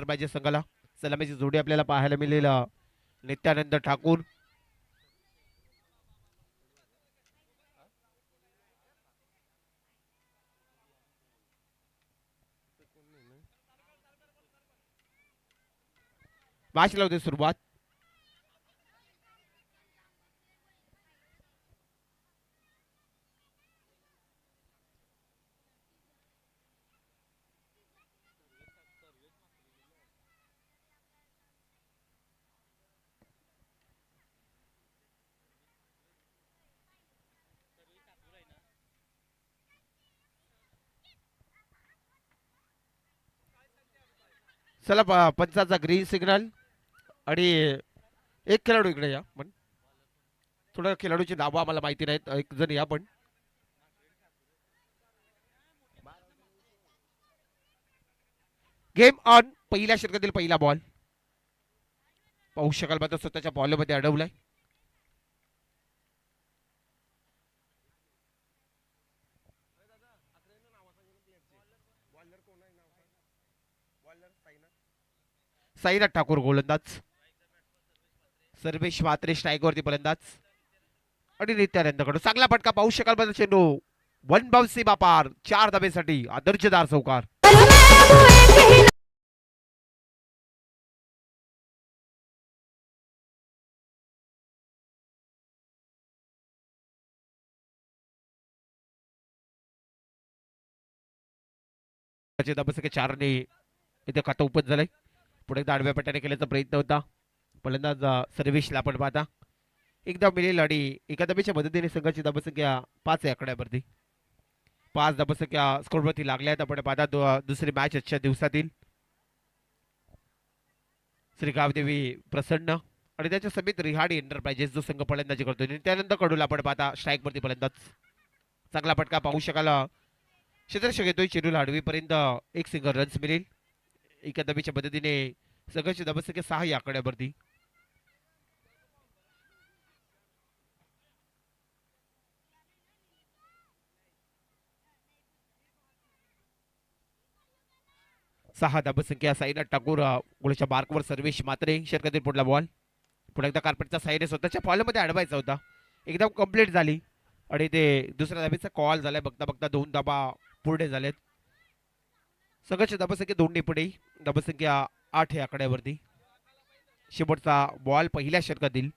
Enterprises संघाला सलामीची जोडी आपल्याला पाहायला मिळेल नित्यानंद ठाकूर मॅचला होते सुरुवात चला पंचाचा ग्रीन सिग्नल आणि एक खेळाडू इकडे या पण थोडं खेळाडूची नावं आम्हाला माहिती नाहीत एक जण या पण गेम ऑन पहिल्या षटकातील पहिला बॉल पाहू शकाल मात्र स्वतःच्या बॉलमध्ये अडवलाय साईनाथ ठाकूर गोलंदाज सर्वेश मात्रे स्ट्राईकवरती फलंदाज आणि नित्यानंद कडू चांगला फटका पाहू शकाल मात्र चेंडू वन बाउन्सी बापार 4 धाबेसाठी दर्जेदार चौकार धाबेसाठी 4 ने इथे खाता उपत झालंय पुढे एकदा आडव्या पट्ट्याने केल्याचा प्रयत्न होता फलंदाज सर्वेशला आपण पाहता एकदा मिळेल आणि एका धाबेच्या मदतीने संघाची धाबसंख्या 5 आहे आकड्यावरती 5 धाबसंख्या स्कोरवरती लागल्या आहेत आपण पाहता दुसरी मॅच आजच्या दिवसातील श्री गावदेवी प्रसन्न आणि त्याच्या समेत रिहाडी एंटरप्राइजेस जो संघ फलंदाजी करतो नित्यानंद कडूला आपण पाहता स्ट्राईकवरती फलंदाज चांगला फटका पाहू शकाल क्षेत्ररक्षक येतोय चेंडूला आडवीपर्यंत एक सिंगल रन्स मिळेल एका धाबेच्या मदतीने संघाची धाबसंख्या 6 या आकड्यावरती सहा धाबसंख्या साईनाथ ठाकूर गोळीच्या मार्कवर सर्वेश मात्रे षटकातील पुढला बॉल पुढे एकदा कार्पेटचा साईने स्वतःच्या बॉलमध्ये अडवायचा होता एकदम कंप्लीट झाली आणि ते दुसऱ्या धाबेचा कॉल झालाय बघता बघता 2 धाबा पुढे झालेत संघाची धाबसंख्या 2 ने पुढे धाबसंख्या 8 या आकड्यावरती शेवटचा बॉल पहिल्या षटकातील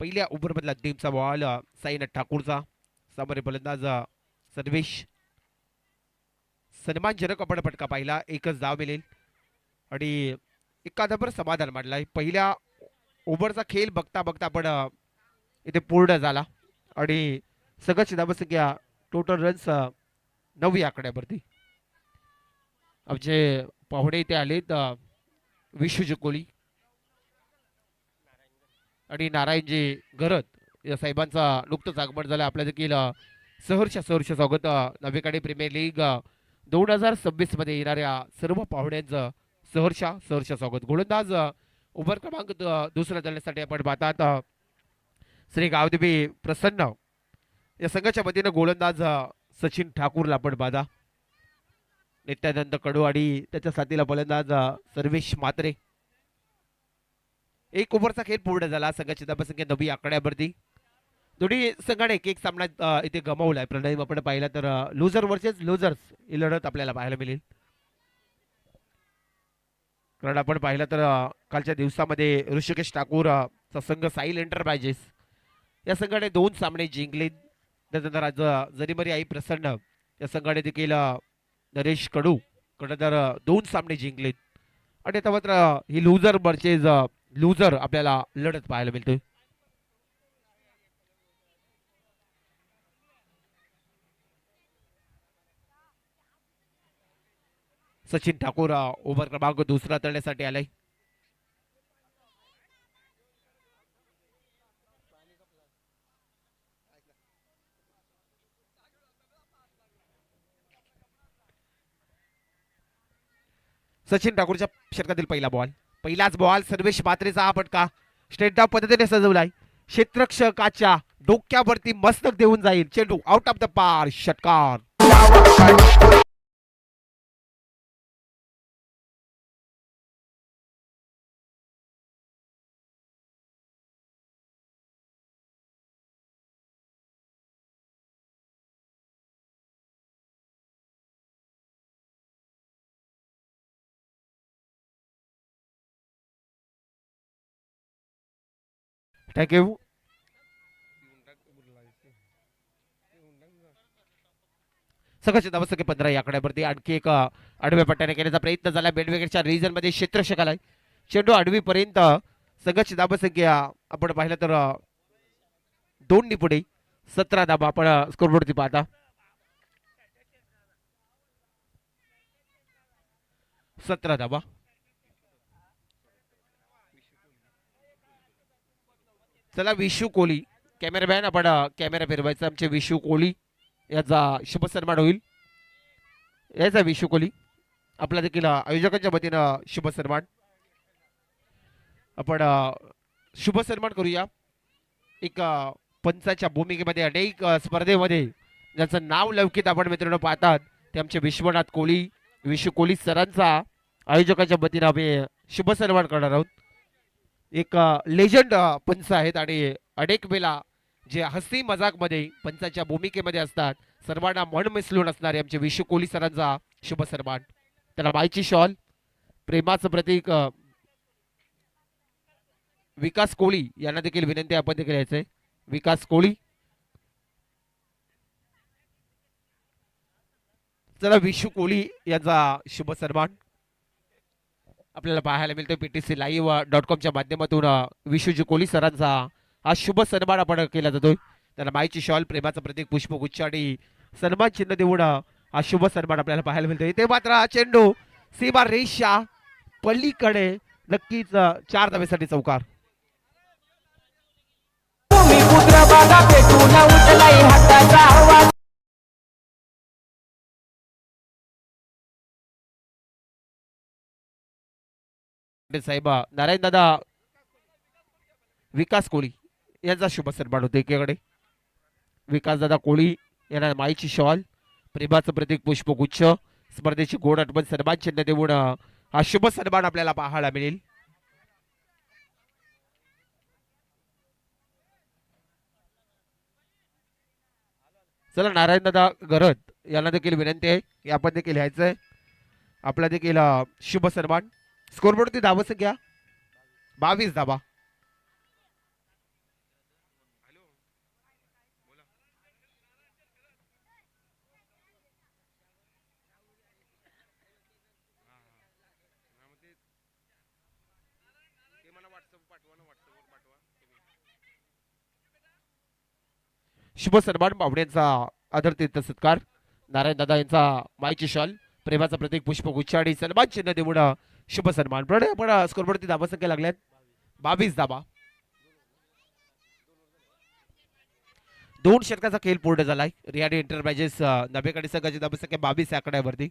पहिल्या ओव्हरमधला टीमचा बॉल साईनाथ ठाकूरचा सामोरे फलंदाज सर्वेश सन्मानजनक आपण फटका पाहिला एकच धाव मिळेल आणि एखादाभर समाधान मांडलाय पहिल्या ओव्हरचा खेळ बघता बघता आपण इथे पूर्ण झाला आणि संघाची धाबसंख्या टोटल रन्स 9 या आकड्यावरती आमचे पाहुणे इथे आलेत विश्वजी कोळी आणि नारायणजी गरत या साहेबांचा नुकतंच आगमन झालं आपल्या देखील सहर्ष स्वागत नवेकडे प्रीमियर लीग 2026 मध्ये येणाऱ्या सर्व पाहुण्यांचं सहर्ष स्वागत गोलंदाज ओव्हर क्रमांक दुसऱ्या दळण्यासाठी आपण पाहतात श्री गावदेवी प्रसन्न या संघाच्या वतीनं गोलंदाज सचिन ठाकूरला आपण पाहता नित्यानंद कडू आणि त्याच्या साथीला फलंदाज सर्वेश मात्रे एक ओव्हरचा खेळ पूर्ण झाला संघाची धाबसंख्या 9 आकड्यावरती दोन्ही संघाने एक सामना इथे गमावलाय प्रणय आपण पाहिला तर लुझर वर्सेस लुझर्स ही लढत आपल्याला पाहायला मिळेल कारण आपण पाहिलं तर कालच्या दिवसामध्ये ऋषिकेश ठाकूर चा संघ साईल एंटरप्राइजेस या संघाने 2 सामने जिंकले त्यानंतर आज जरीमरी आई प्रसन्न या संघाने देखील नरेश कडू कडे तर 2 सामने जिंकलेत आणि आता मात्र ही लुझर वर्सेस लुझर आपल्याला लढत पाहायला मिळते सचिन ठाकूर ओव्हर क्रमांक दुसरा तळण्यासाठी आलाय सचिन ठाकूरच्या षटकातील पहिला बॉल पहिलाच बॉल सर्वेश मात्रेचा हा फटका स्ट्रेट डाव पद्धतीने सजवलाय क्षेत्ररक्षकाच्या डोक्यावरती मस्तक देऊन जाईल. चेंडू आउट ऑफ द पार, षटकार. थँक्यू. सगळ्याचे धावसंख्य 15 या आकड्यावरती आणखी एक आडव्या पट्ट्याने केल्याचा प्रयत्न झाला. बेडवेगेटच्या रिजन मध्ये क्षेत्ररक्षक आलाय. चेंडू आडवीपर्यंत सगळ्याची धावसंख्या आपण पाहिलं तर 2 पुढे 17 धावा आपण स्कोरबोर्डवरती पाहता. 17 धावा. चला विशू कोहली कॅमेरामॅन आपण कॅमेरा फिरवायचा. आमचे विशू कोहली याचा शुभ सन्मान होईल. याचा विशू कोहली आपला देखील आयोजकांच्या वतीनं शुभ सन्मान. आपण शुभ सन्मान करूया. एक पंचाच्या भूमिकेमध्ये अनेक स्पर्धेमध्ये ज्याचं नाव लौकिक आपण मित्रांनो पाहतात ते आमचे विश्वनाथ कोहली, विशू कोहली सरांचा आयोजकांच्या वतीनं आम्ही शुभ सन्मान करणार आहोत. एक लेजंड पंच आहेत आणि अनेक वेळा जे हसी मजाक मध्ये पंचाच्या भूमिकेमध्ये असतात सर्वांना मन मिसळून असणारे आमचे विशू कोहली सरांचा शुभ सन्मान. त्याला मायची शॉल, प्रेमाचं प्रतीक विकास कोहली यांना देखील विनंती आपण देखील यायचंय. विकास कोहली. चला विशू कोहली यांचा शुभ सन्मान आपल्याला पाहायला मिळतोय. PTC live.com माध्यमातून विशूजी कोहली सरांचा हा शुभ सन्मान आपण केला जातोय. त्यांना माईची शॉल, प्रेमाचं प्रतीक, पुष्पगुच्छ आणि सन्मान चिन्ह देऊन हा शुभ सन्मान आपल्याला पाहायला मिळतोय. ते मात्र चेंडू सीमा रेषा पलीकडे नक्कीच 4 धावेसाठी चौकार. साहेब नारायण दादा विकास कोहली यांचा शुभ सन्मान होतो. एकीकडे विकास दादा कोहली यांना माईची शॉल, प्रेमाचं प्रतीक, पुष्पगुच्छ, स्पर्धेची गोड आठवण, सन्मान चिन्ह देऊन हा शुभ सन्मान आपल्याला पाहायला मिळेल. चला नारायण दादा गरत यांना देखील विनंती आहे की आपण देखील लिहायचंय आपला देखील शुभ सन्मान. स्कोरबोर्डवरती धावा संख्या 22 धावा. शुभ सन्मान पाहुण्यांचा आदरतीर्थ सत्कार. नारायण दादा यांचा मायची शॉल, प्रेमाचं प्रतीक, पुष्पगुच्छ आणि सन्मान चिन्ह देऊन शुभ सन्मान. पण आपण स्कोरबोर्डवरती धावा संख्या लागल्यात 22 धावा. 2 षटकाचा खेळ पूर्ण झालाय. रियाडी एंटरप्राइजेस नवेकडे संघाची धावा संख्या 22 या आकड्यावरती.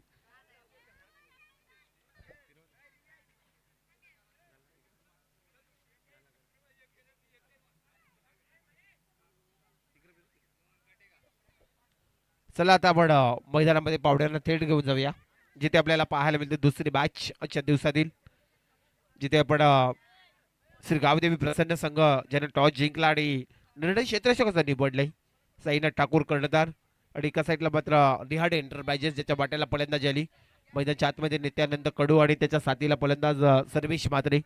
चला आता आपण मैदानामध्ये पावड्यांना थेट घेऊन जाऊया जिथे आपल्याला पाहायला मिळते दुसरी मॅच आजच्या दिवसातील, जिथे आपण श्री गावदेवी प्रसन्न संघ ज्याने टॉस जिंकला आणि निर्णय क्षेत्ररक्षकाचा निवडलाय. साईनाथ ठाकूर कर्णधार आणि एका साईडला मात्र निहाड एंटरप्राइजेस ज्याच्या वाट्याला फलंदाजी आली. मैदानाच्या आतमध्ये नित्यानंद कडू आणि त्याच्या साथीला फलंदाज सर्वेश मात्रे.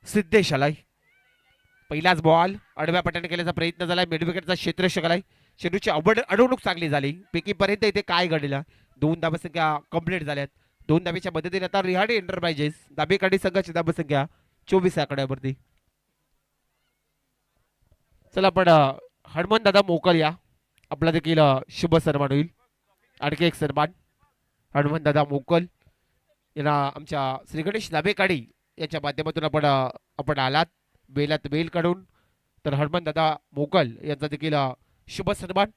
सिद्धेश आलाय. पहिलाच बॉल आडव्या पट्ट्याने केल्याचा प्रयत्न झालाय. मिडविकेटचा क्षेत्ररक्षक आलाय. चेंडूची अडवणूक चांगली झाली. पैकीपर्यंत इथे काय घडलेलं 2 धावसंख्या कंप्लीट झाल्यात. 2 धावेच्या मदतीने आता रिहाडी एंटरप्राइजेस दाबेकाठी संघाची धावसंख्या 24 आकड्यावरती. चला आपण हनुमान दादा मोकल या आपला देखील शुभ सन्मान होईल. आणखी एक सन्मान हनुमान दादा मोकल यांना आमच्या श्री गणेश दाबेकाडी याच्या माध्यमातून आपण आलात बेलात बेल काढून. तर हनुमान दादा मोकल यांचा देखील शुभ सन्मान.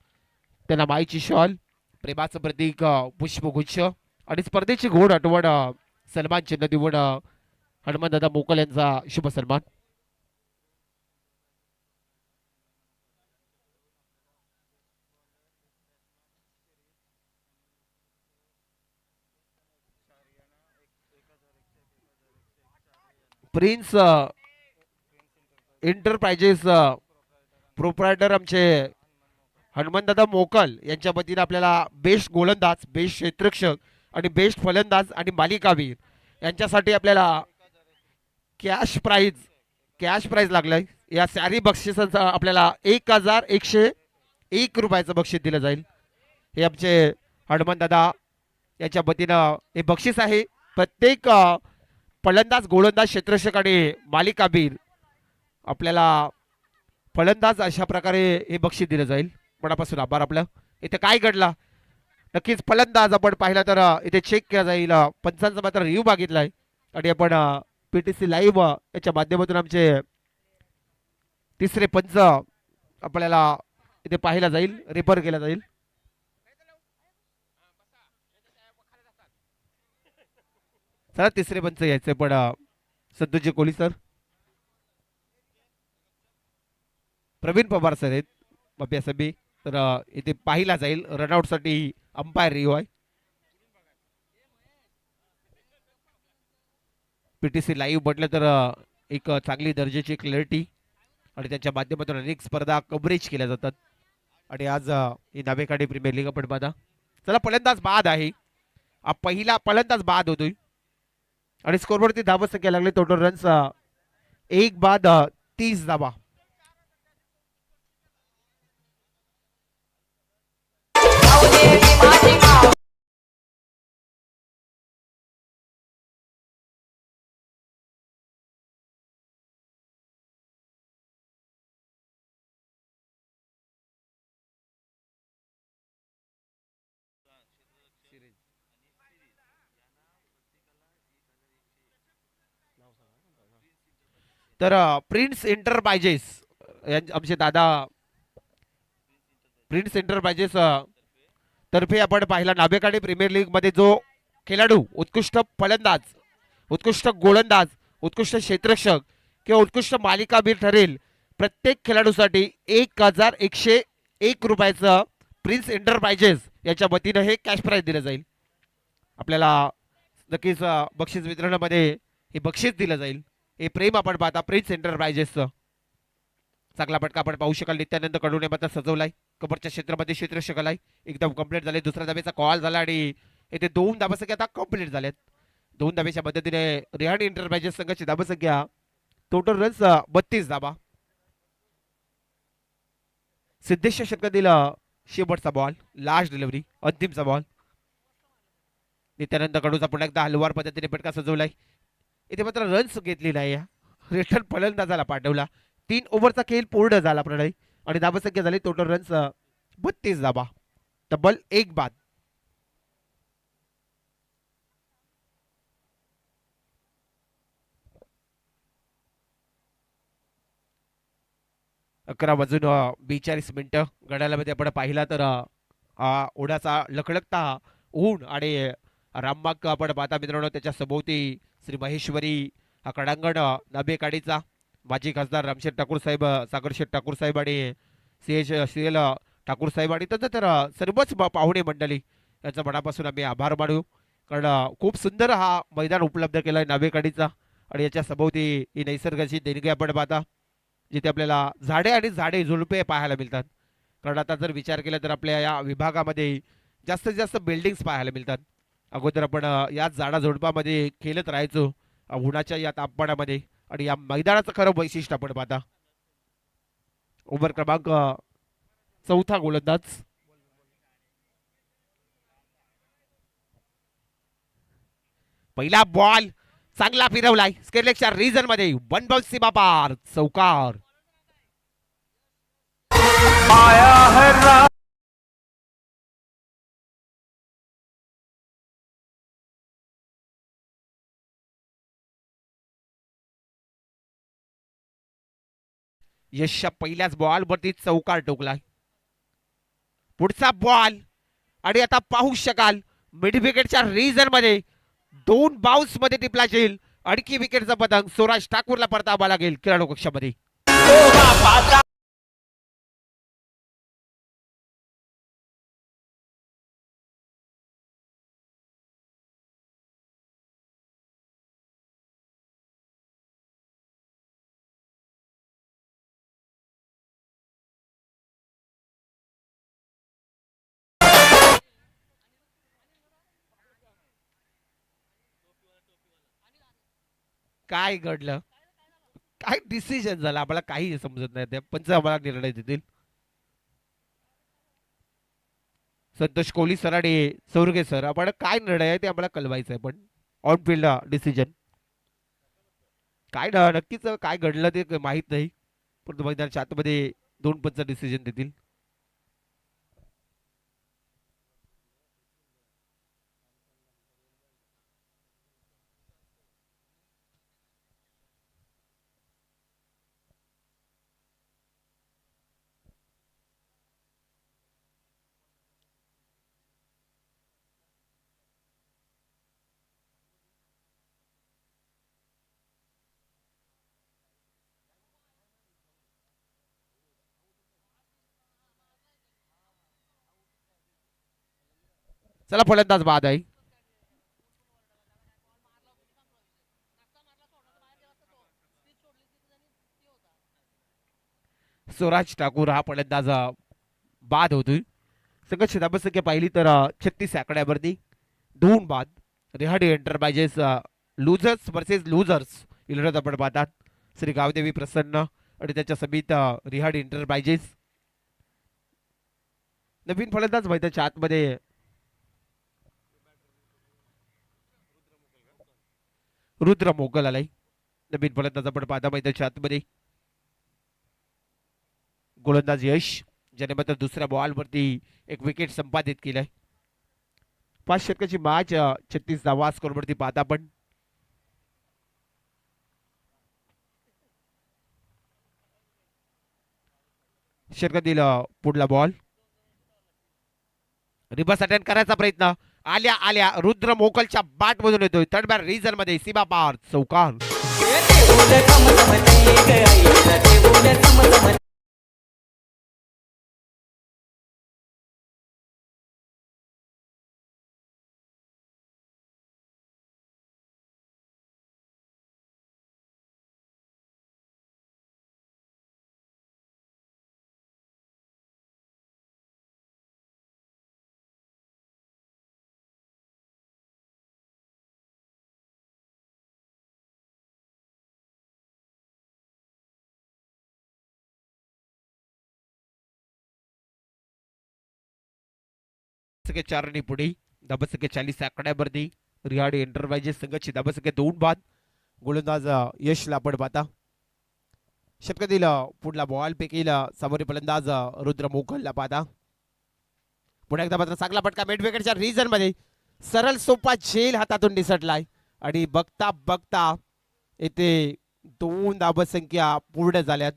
त्यांना माईची शॉल, प्रेमाचं प्रतीक, पुष्पगुच्छ आणि स्पर्धेची गोड आठवण सन्मान चिन्ह देऊन हनुमानदादा मोकल यांचा शुभ सन्मान. प्रिन्स एंटरप्राइजेस प्रोप्रायटर आमचे हनुमानदादा मोकल यांच्या वतीने आपल्याला बेस्ट गोलंदाज, बेस्ट क्षेत्ररक्षक आणि बेस्ट फलंदाज आणि मालिकावीर यांच्यासाठी आपल्याला कॅश प्राइज लागलाय. या सारी बक्षिसांचा आपल्याला 1101 रुपयाचं बक्षीस दिलं जाईल. हे आमचे हनुमानदादा यांच्या वतीनं हे बक्षीस आहे. प्रत्येक फलंदाज, गोलंदाज, क्षेत्ररक्षक आणि मालिकावीर आपल्याला फलंदाज अशा प्रकारे हे बक्षीस दिलं जाईल. मनापासून आभार आपलं. इथे काय घडला नक्कीच फलंदाज आपण पाहिला तर इथे चेक केला जाईल. पंचांचा मात्र रिव्ह्यू मागितलाय आणि आपण PTC लाईव्ह याच्या माध्यमातून आमचे तिसरे पंच आपल्याला इथे पाहिला जाईल, रेफर केला जाईल. चला तिसरे पंच यायचे पण संतोषजी कोहली सर, प्रवीण पवार सर आहेत अभ्यासबी. तर इथे पाहिला जाईल रनआउट साठी अंपायर रिव्ह्यू आहे. PTC लाईव्ह म्हटलं तर एक चांगली दर्जाची क्लॅरिटी आणि त्यांच्या माध्यमातून अनेक स्पर्धा कव्हरेज केल्या जातात. आणि आज ही नावेकाडी प्रीमियर लीग आपण पाहता. चला फलंदाज बाद आहे, पहिला फलंदाज बाद होतोय आणि स्कोरवरती धावा संख्या लागली. टोटल रन्स 1 बाद 30 धावा. तर प्रिन्स एंटरप्राइजेस आमचे दादा प्रिन्स एंटरप्राइजेस तर्फे आपण पाहिला नावेकाडी प्रीमियर लीग मध्ये जो खेळाडू उत्कृष्ट फलंदाज, उत्कृष्ट गोलंदाज, उत्कृष्ट क्षेत्ररक्षक किंवा उत्कृष्ट मालिकावीर ठरेल प्रत्येक खेळाडूसाठी 1101 रुपयाचं प्रिन्स एंटरप्राइजेस याच्या वतीनं हे कॅश प्राइज दिलं जाईल. आपल्याला नक्कीच बक्षीस वितरणामध्ये हे बक्षीस दिलं जाईल. हे प्रेम आपण पाहता प्रिन्स एंटरप्राइजेसचं. चांगला पटका आपण पाहू शकाल. नित्यानंद कडून मात्र सजवलाय कबरच्या क्षेत्रामध्ये क्षेत्ररक्षक आलाय. एकदम कंप्लीट झाले. दुसऱ्या धाब्याचा कॉल झाला आणि येथे 2 धाबासंख्या आता कंप्लीट झाल्यात. 2 धाब्याच्या मदतीने रिहाणी एंटरप्राइजेस संघाची धाबासंख्या टोटल रन्स 32 धाबा. सिद्धेश षटकातील शेवटचा बॉल, लास्ट डिलिव्हरी, अंतिमचा बॉल. नित्यानंद कडूचा पुन्हा एकदा हलवार पद्धतीने पटका सजवलाय. इथे मात्र रन्स घेतली नाही. रिटर्न फलंदाजाला पाठवला. 3 ओव्हरचा खेळ पूर्ण झाला प्रणय आणि धाबसंख्या झाली टोटल रन्स 32 धाबा. डबल 1 बाद. अकरा वाजून 42 मिनिटं घड्याळामध्ये आपण पाहिला तर ओढ्याचा लखलखता ऊन आणि रामबाग आपण पाहता मित्रांनो. त्याच्या सभोवती श्री महेश्वरी हा क्रीडांगण नाबेकाडीचा माजी खासदार रामशेठ ठाकूर साहेब, सागरशेठ ठाकूर साहेब आणि CL ठाकूर साहेब आणि तसं तर सर्वच पाहुणे मंडळी यांचा मनापासून आम्ही आभार मानू. कारण खूप सुंदर हा मैदान उपलब्ध केला आहे नाबेकाडीचा आणि याच्या सभोवती ही नैसर्गाची देणगी आपण पाहता जिथे आपल्याला झाडे आणि झाडे झुडपे पाहायला मिळतात. कारण आता जर विचार केला तर आपल्या या विभागामध्ये जास्तीत जास्त बिल्डिंग्स पाहायला मिळतात. अगोदर आपण याच झाडा झुडपामध्ये खेळत राहायचो उन्हाच्या या तापमानामध्ये आणि या मैदानाचं खरं वैशिष्ट्य आपण पाहता. ओव्हर क्रमांक 4था गोलंदाज. पहिला बॉल चांगला फिरवलाय स्केलेक्सच्या रिजन मध्ये. 1 बॉल सीमा पार, चौकार. यशच्या पहिल्याच बॉल वरती चौकार टोकलाय. पुढचा बॉल आणि आता पाहू शकाल मिड विकेटच्या रिजन मध्ये 2 बाउन्स मध्ये टिपला जाईल आणखी विकेटचा पतंग स्वराज ठाकूरला परतावा लागेल खेळाडू कक्षामध्ये. काय घडलं, काय डिसिजन झाला आम्हाला काही समजत नाही. ते पंच आम्हाला निर्णय देतील. संतोष कोहली सर आणि सौरगे सर आपण काय निर्णय आहे ते आम्हाला कळवायचं आहे. पण ऑन फील्ड डिसिजन काय नक्कीच काय घडलं ते माहित नाही. परंतु मैदानाच्या आतमध्ये दोन पंच डिसिजन देतील. चला फलंदाज बाद आहे. स्वराज ठाकूर हा फलंदाज बाद होतोय. संघर्ष धाबसंख्या पाहिली तर 36 आकड्यावरती दोन बाद. रिहाडी एंटरप्राइजेस लुझर्स वर्सेस लुझर्स इलरत आपण पाहतात. श्री गावदेवी प्रसन्न आणि त्याच्या समित रिहाडी एंटरप्राइजेस. नवीन फलंदाज मैदानाच्या आतमध्ये रुद्र मोगल आलाय. नवीन फलंदाज आपण पाहता मैदानाच्या आतमध्ये. गोलंदाज यश ज्याने मात्र दुसऱ्या बॉलवरती एक विकेट संपादित केलाय. 5 षटकाची मॅच 36 धावा स्कोरवरती पाहता आपण. षटकातील पुढला बॉल रिबस अटेंड करायचा प्रयत्न आल्या आल्या रुद्र मोकलच्या बॅट मधून येतोय. थर्ड बॅट रिझन मध्ये सीमा पार चौकार. चारणी पुढे धाबसंख्या 40 आकड्यावरती रिहाडी एंटरप्राइजेस संघाची धाबसंख्या 2 बाद. गोलंदाज यशला आपण पाहता. षटकातील पुढला बॉल पैकी समोरील फलंदाज रुद्र मोकलला पाहता. पुन्हा एकदा मात्र चांगला फटका मिड विकेटच्या रिजन मध्ये सरळ सोपा झेल हातातून निसटलाय आणि बघता बघता येथे 2 धाबसंख्या पूर्ण झाल्यात.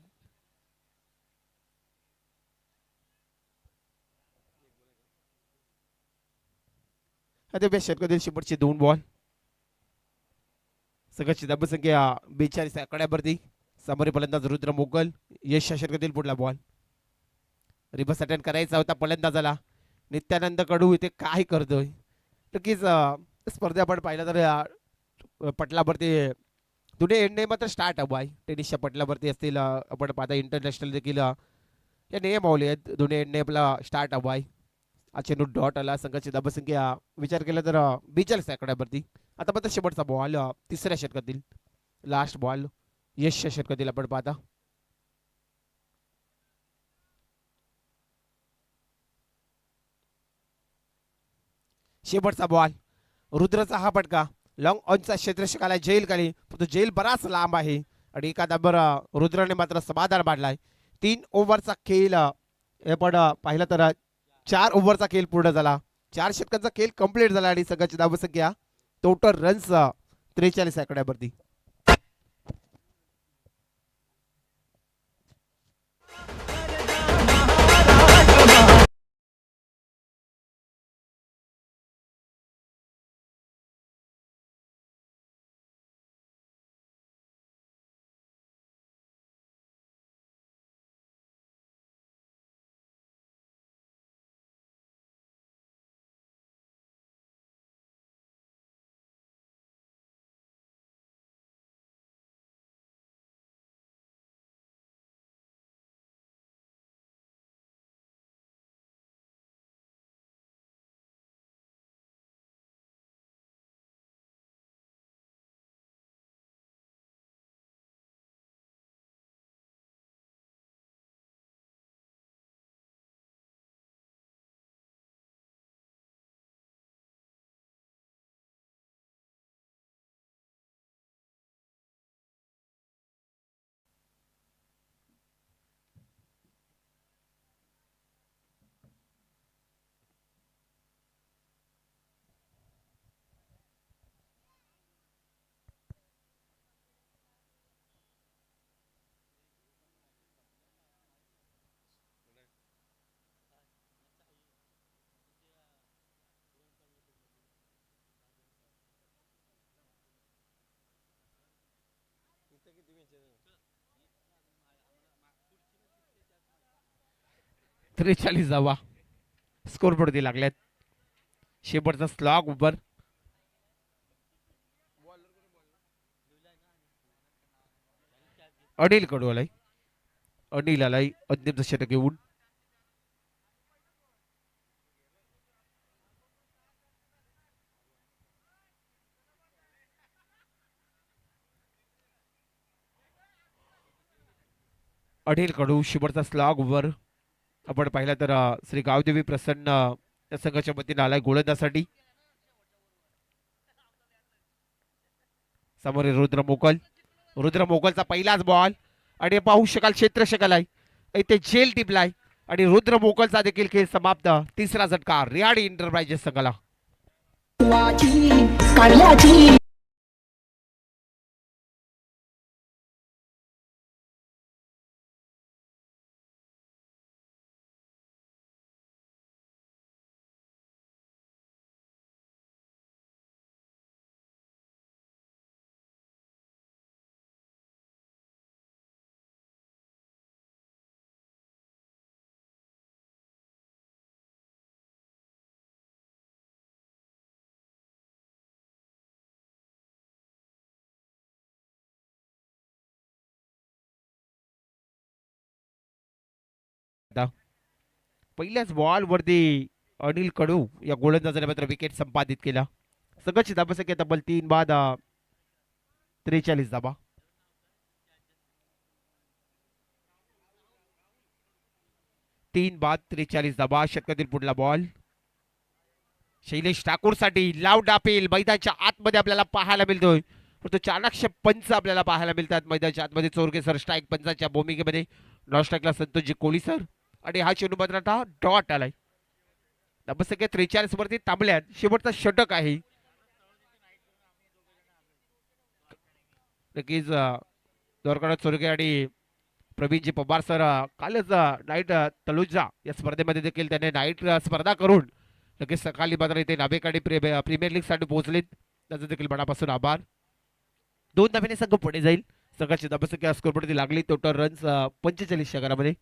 षटकातील शेवटचे 2 बॉल. संघाची धाबसंख्या 42 आकड्यावरती. समोरील फलंदाज रुद्र मोगल. यश षटकातील पुढला बॉल रिबस अटेंड करायचा होता फलंदाजाला. नित्यानंद कडू इथे काय करतोय. नक्कीच स्पर्धा आपण पाहिलं तर पटलावरती दोन्ही एंडने मात्र स्टार्ट हवा आहे. टेनिसच्या पटलावरती असतील आपण पाहता इंटरनॅशनल देखील या नियमावली आहेत. दोन्ही एंडने आपला स्टार्ट हवा आहे. अचेनू डॉट आला. संघाची धाबसंख्या विचार केला तर 42 आकड्यावरती. आता मात्र शेवटचा बॉल तिसऱ्या षटकातील लास्ट बॉल यश षटकातील आपण पाहता. शेवटचा बॉल रुद्रचा हा फटका लॉंग ऑनचा क्षेत्ररक्षकाला जेल खाली. तो जेल बराच लांब आहे आणि एका दाबर रुद्रने मात्र समाधान मांडलाय. 3 ओव्हरचा खेळ आपण पाहिलं तर 4 ओव्हरचा खेळ पूर्ण झाला. 4 षटकांचा खेळ कंप्लीट झाला आणि संघाची धावसंख्या टोटल रन्स 43 आकड्यावरती. 43 धावा स्कोर पडती लागल्यात. शेवटचा स्लॉग उभर अनिल कडू आलाय. अनिल आलाय अंतिम षटक घेऊन. अनिल कडू शेवटचा स्लॉग ओव्हर आपण पाहिला तर श्री गावदेवी प्रसन्न या संघाच्या वतीने आलाय गोलंदासाठी. समोर रुद्र मोकल. रुद्र मोकलचा पहिलाच बॉल आणि पाहू शकाल क्षेत्रशकाल आहे इथे जेल टिपलाय आणि रुद्र मोकलचा देखील खेळ समाप्त. तिसरा झटका रियाडी एंटरप्राइजेस संघाला. पहिल्याच बॉल वरती अनिल कडू या गोलंदाजाने मात्र विकेट संपादित केला. संघाची धाबसंख्या तब्बल 3 बाद 43 धाबा. तीन बाद 43 धाबा. षटकातील पुढला बॉल शैलेश ठाकूर साठी लाव डापेल मैदानाच्या आतमध्ये आपल्याला पाहायला मिळतोय. तो चाणक्य पंच आपल्याला पाहायला मिळतात मैदानाच्या आतमध्ये. चोरगे सर स्ट्राईक पंचाच्या भूमिकेमध्ये. नॉन स्ट्राईकला संतोषजी कोहली सर आणि हा चेंडू मात्र आता डॉट आलाय. धाबसंख्या 43 वरती थांबल्यात. शेवटचा षटक आहे. नक्कीच द्वारकानाथ चोरगे आणि प्रवीणजी पवार सर कालच नाईट तलुजा या स्पर्धेमध्ये देखील त्याने नाईट स्पर्धा करून नक्कीच सकाळी मात्र इथे नाभेकाडी प्रीमियर लीग साठी पोहोचलेत. त्याचा देखील मनापासून आभार. 2 धाब्याने संघ पुढे जाईल. संघाची धाबसंख्या स्कोरवरती लागली. Total runs 45 षटकामध्ये.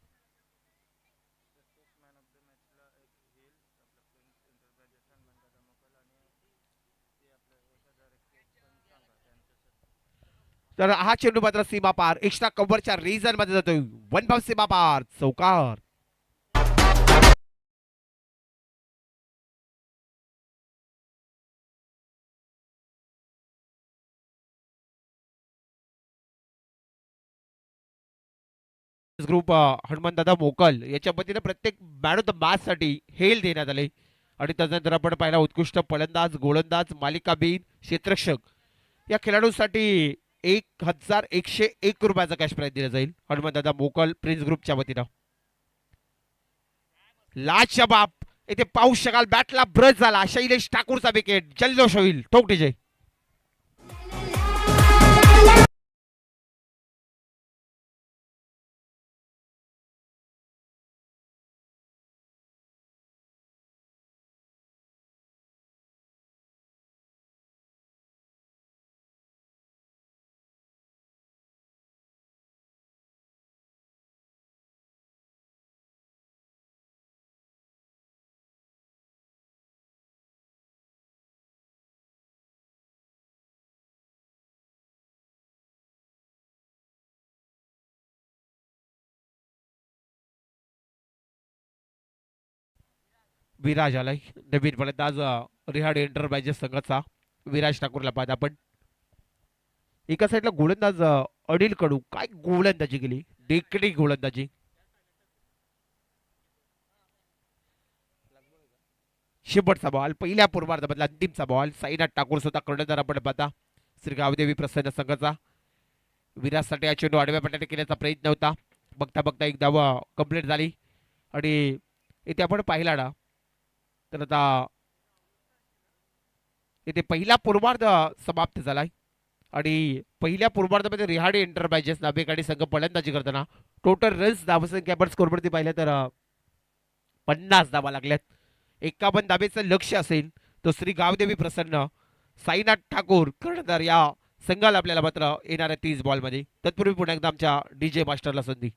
तर हा चेंडू मात्र सीमा पार एक्स्ट्रा कव्हरच्या रिझन मध्ये जातोय. 1 बाउंस सीमा पार चौकार. ग्रुप हनुमंतदादा मोकल याच्या वतीने प्रत्येक मॅन ऑफ द मॅच साठी हेल देण्यात आले. आणि त्यानंतर आपण पाहिला उत्कृष्ट फलंदाज गोलंदाज मालिकाबीन क्षेत्ररक्षक या खेळाडूंसाठी 1101 रुपयाचा कॅश प्राइज दिला जाईल हनुमंतदादा मोकल प्रिन्स ग्रुपच्या वतीनं. लाजच्या बाप इथे पाहू शकाल बॅटला ब्रश झाला. शैलेश ठाकूरचा विकेट. जल्लोष होईल. ठोक डीजे. विराज आलाय नवीन फलंदाज रिहाड एंटरप्राइजेस संघाचा. विराज ठाकूरला पाहत आपण. एका साईडला गोलंदाज अनिल कडू काय गोलंदाजी केली. डेकडी गोलंदाजी. शेवटचा बॉल पहिल्या पूर्वार्धामधला अंतिमचा बॉल. साईनाथ ठाकूर स्वतः कर्णधार आपण पाहता श्री गावदेवी प्रसन्न संघाचा. विराजसाठी हा चेंडू आडव्या पट्ट्याने केल्याचा प्रयत्न होता. बघता बघता एक धाव कंप्लीट झाली. आणि इथे आपण पाहिला ना तर आता इथे पहिला पूर्वार्ध समाप्त झालाय. आणि पहिल्या पूर्वार्धामध्ये रिहाडी एंटरप्राइजेस नाभेकाडी संघ फलंदाजी करताना टोटल रन्स धावसंख्या आपण स्कोरवरती पाहिलं तर 50 धावा लागल्यात. 51 धाबेचं लक्ष असेल तो श्री गावदेवी प्रसन्न साईनाथ ठाकूर कर्णधार या संघाला आपल्याला मात्र येणाऱ्या 30 बॉलमध्ये. तत्पूर्वी पुन्हा एकदा आमच्या डीजे मास्टरला संधी.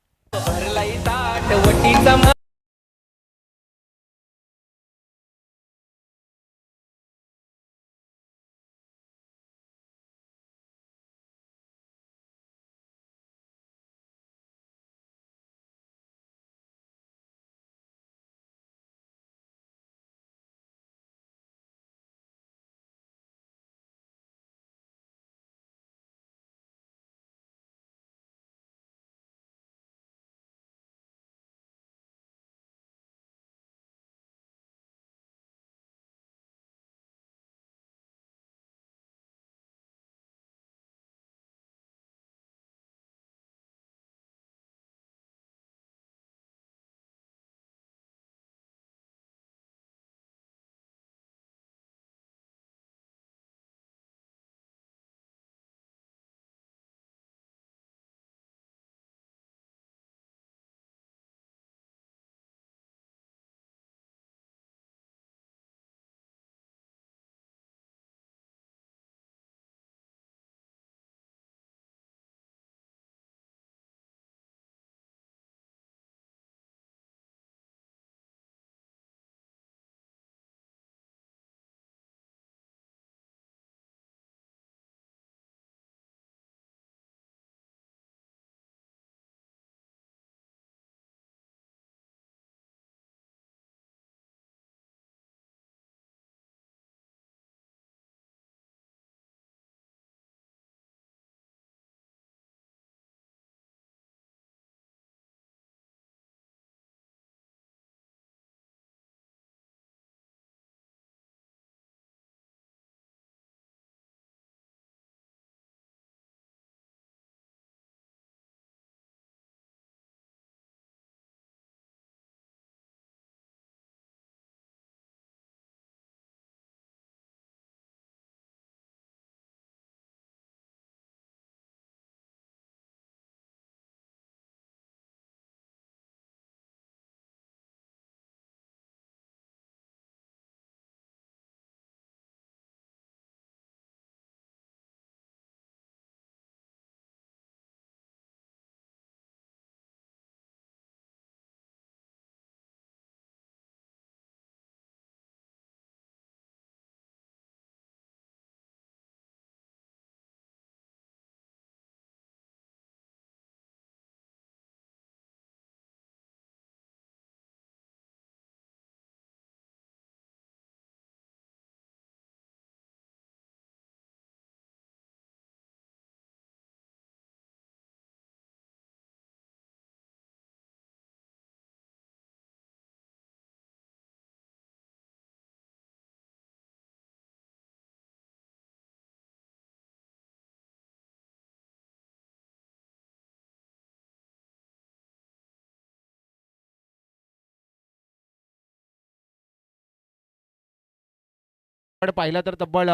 पण पाहिलं तर तब्बल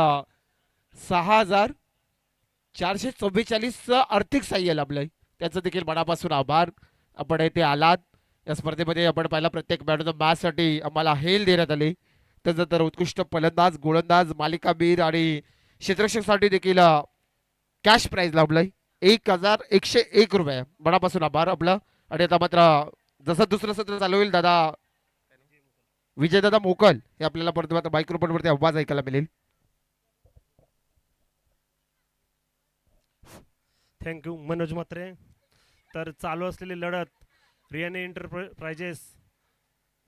6,444 आर्थिक सहाय्य लाभलंय. त्याचं देखील मनापासून आभार. आपण इथे आलात या स्पर्धेमध्ये. आपण पाहिला प्रत्येक मॅन ऑफ द मॅचसाठी आम्हाला हेल देण्यात आली. त्यानंतर उत्कृष्ट फलंदाज, गोलंदाज, मालिकावीर आणि क्षेत्ररक्षकसाठी देखील कॅश प्राईज लाभलंय 1,101 रुपये. मनापासून आभार आपलं. आणि आता मात्र जसं दुसरं सत्र चालू होईल दादा विजयदादा मोकल हे आपल्याला परत आता मायक्रोफोनवरती आवाज ऐकायला मिळेल. थँक्यू मनोज म्हात्रे. तर चालू असलेली लढत रियाने एंटरप्राइजेस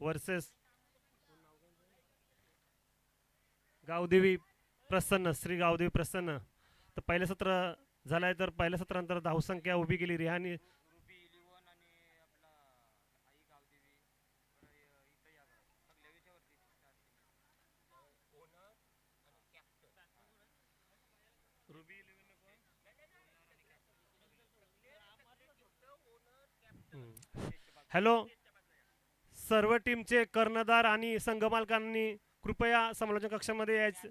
वर्सेस गावदेवी प्रसन्न, श्री गावदेवी प्रसन्न. तर पहिलं सत्र झालं आहे. तर पहिल्या सत्रानंतर धावसंख्या उभी केली रिहानी. हॅलो, सर्व टीमचे कर्णधार आणि संघमालकांनी कृपया समालोचन कक्षामध्ये यायचे.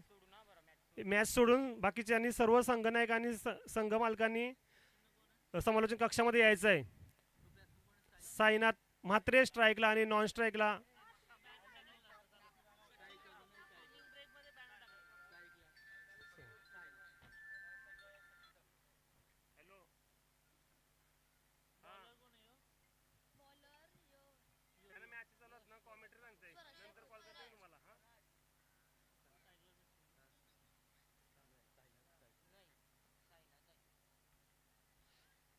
मॅच सोडून बाकीच्यांनी सर्व संघनायक आणि संघमालकांनी समालोचन कक्षामध्ये यायचं आहे. साईनाथ म्हात्रे स्ट्राईकला आणि नॉन स्ट्राईकला.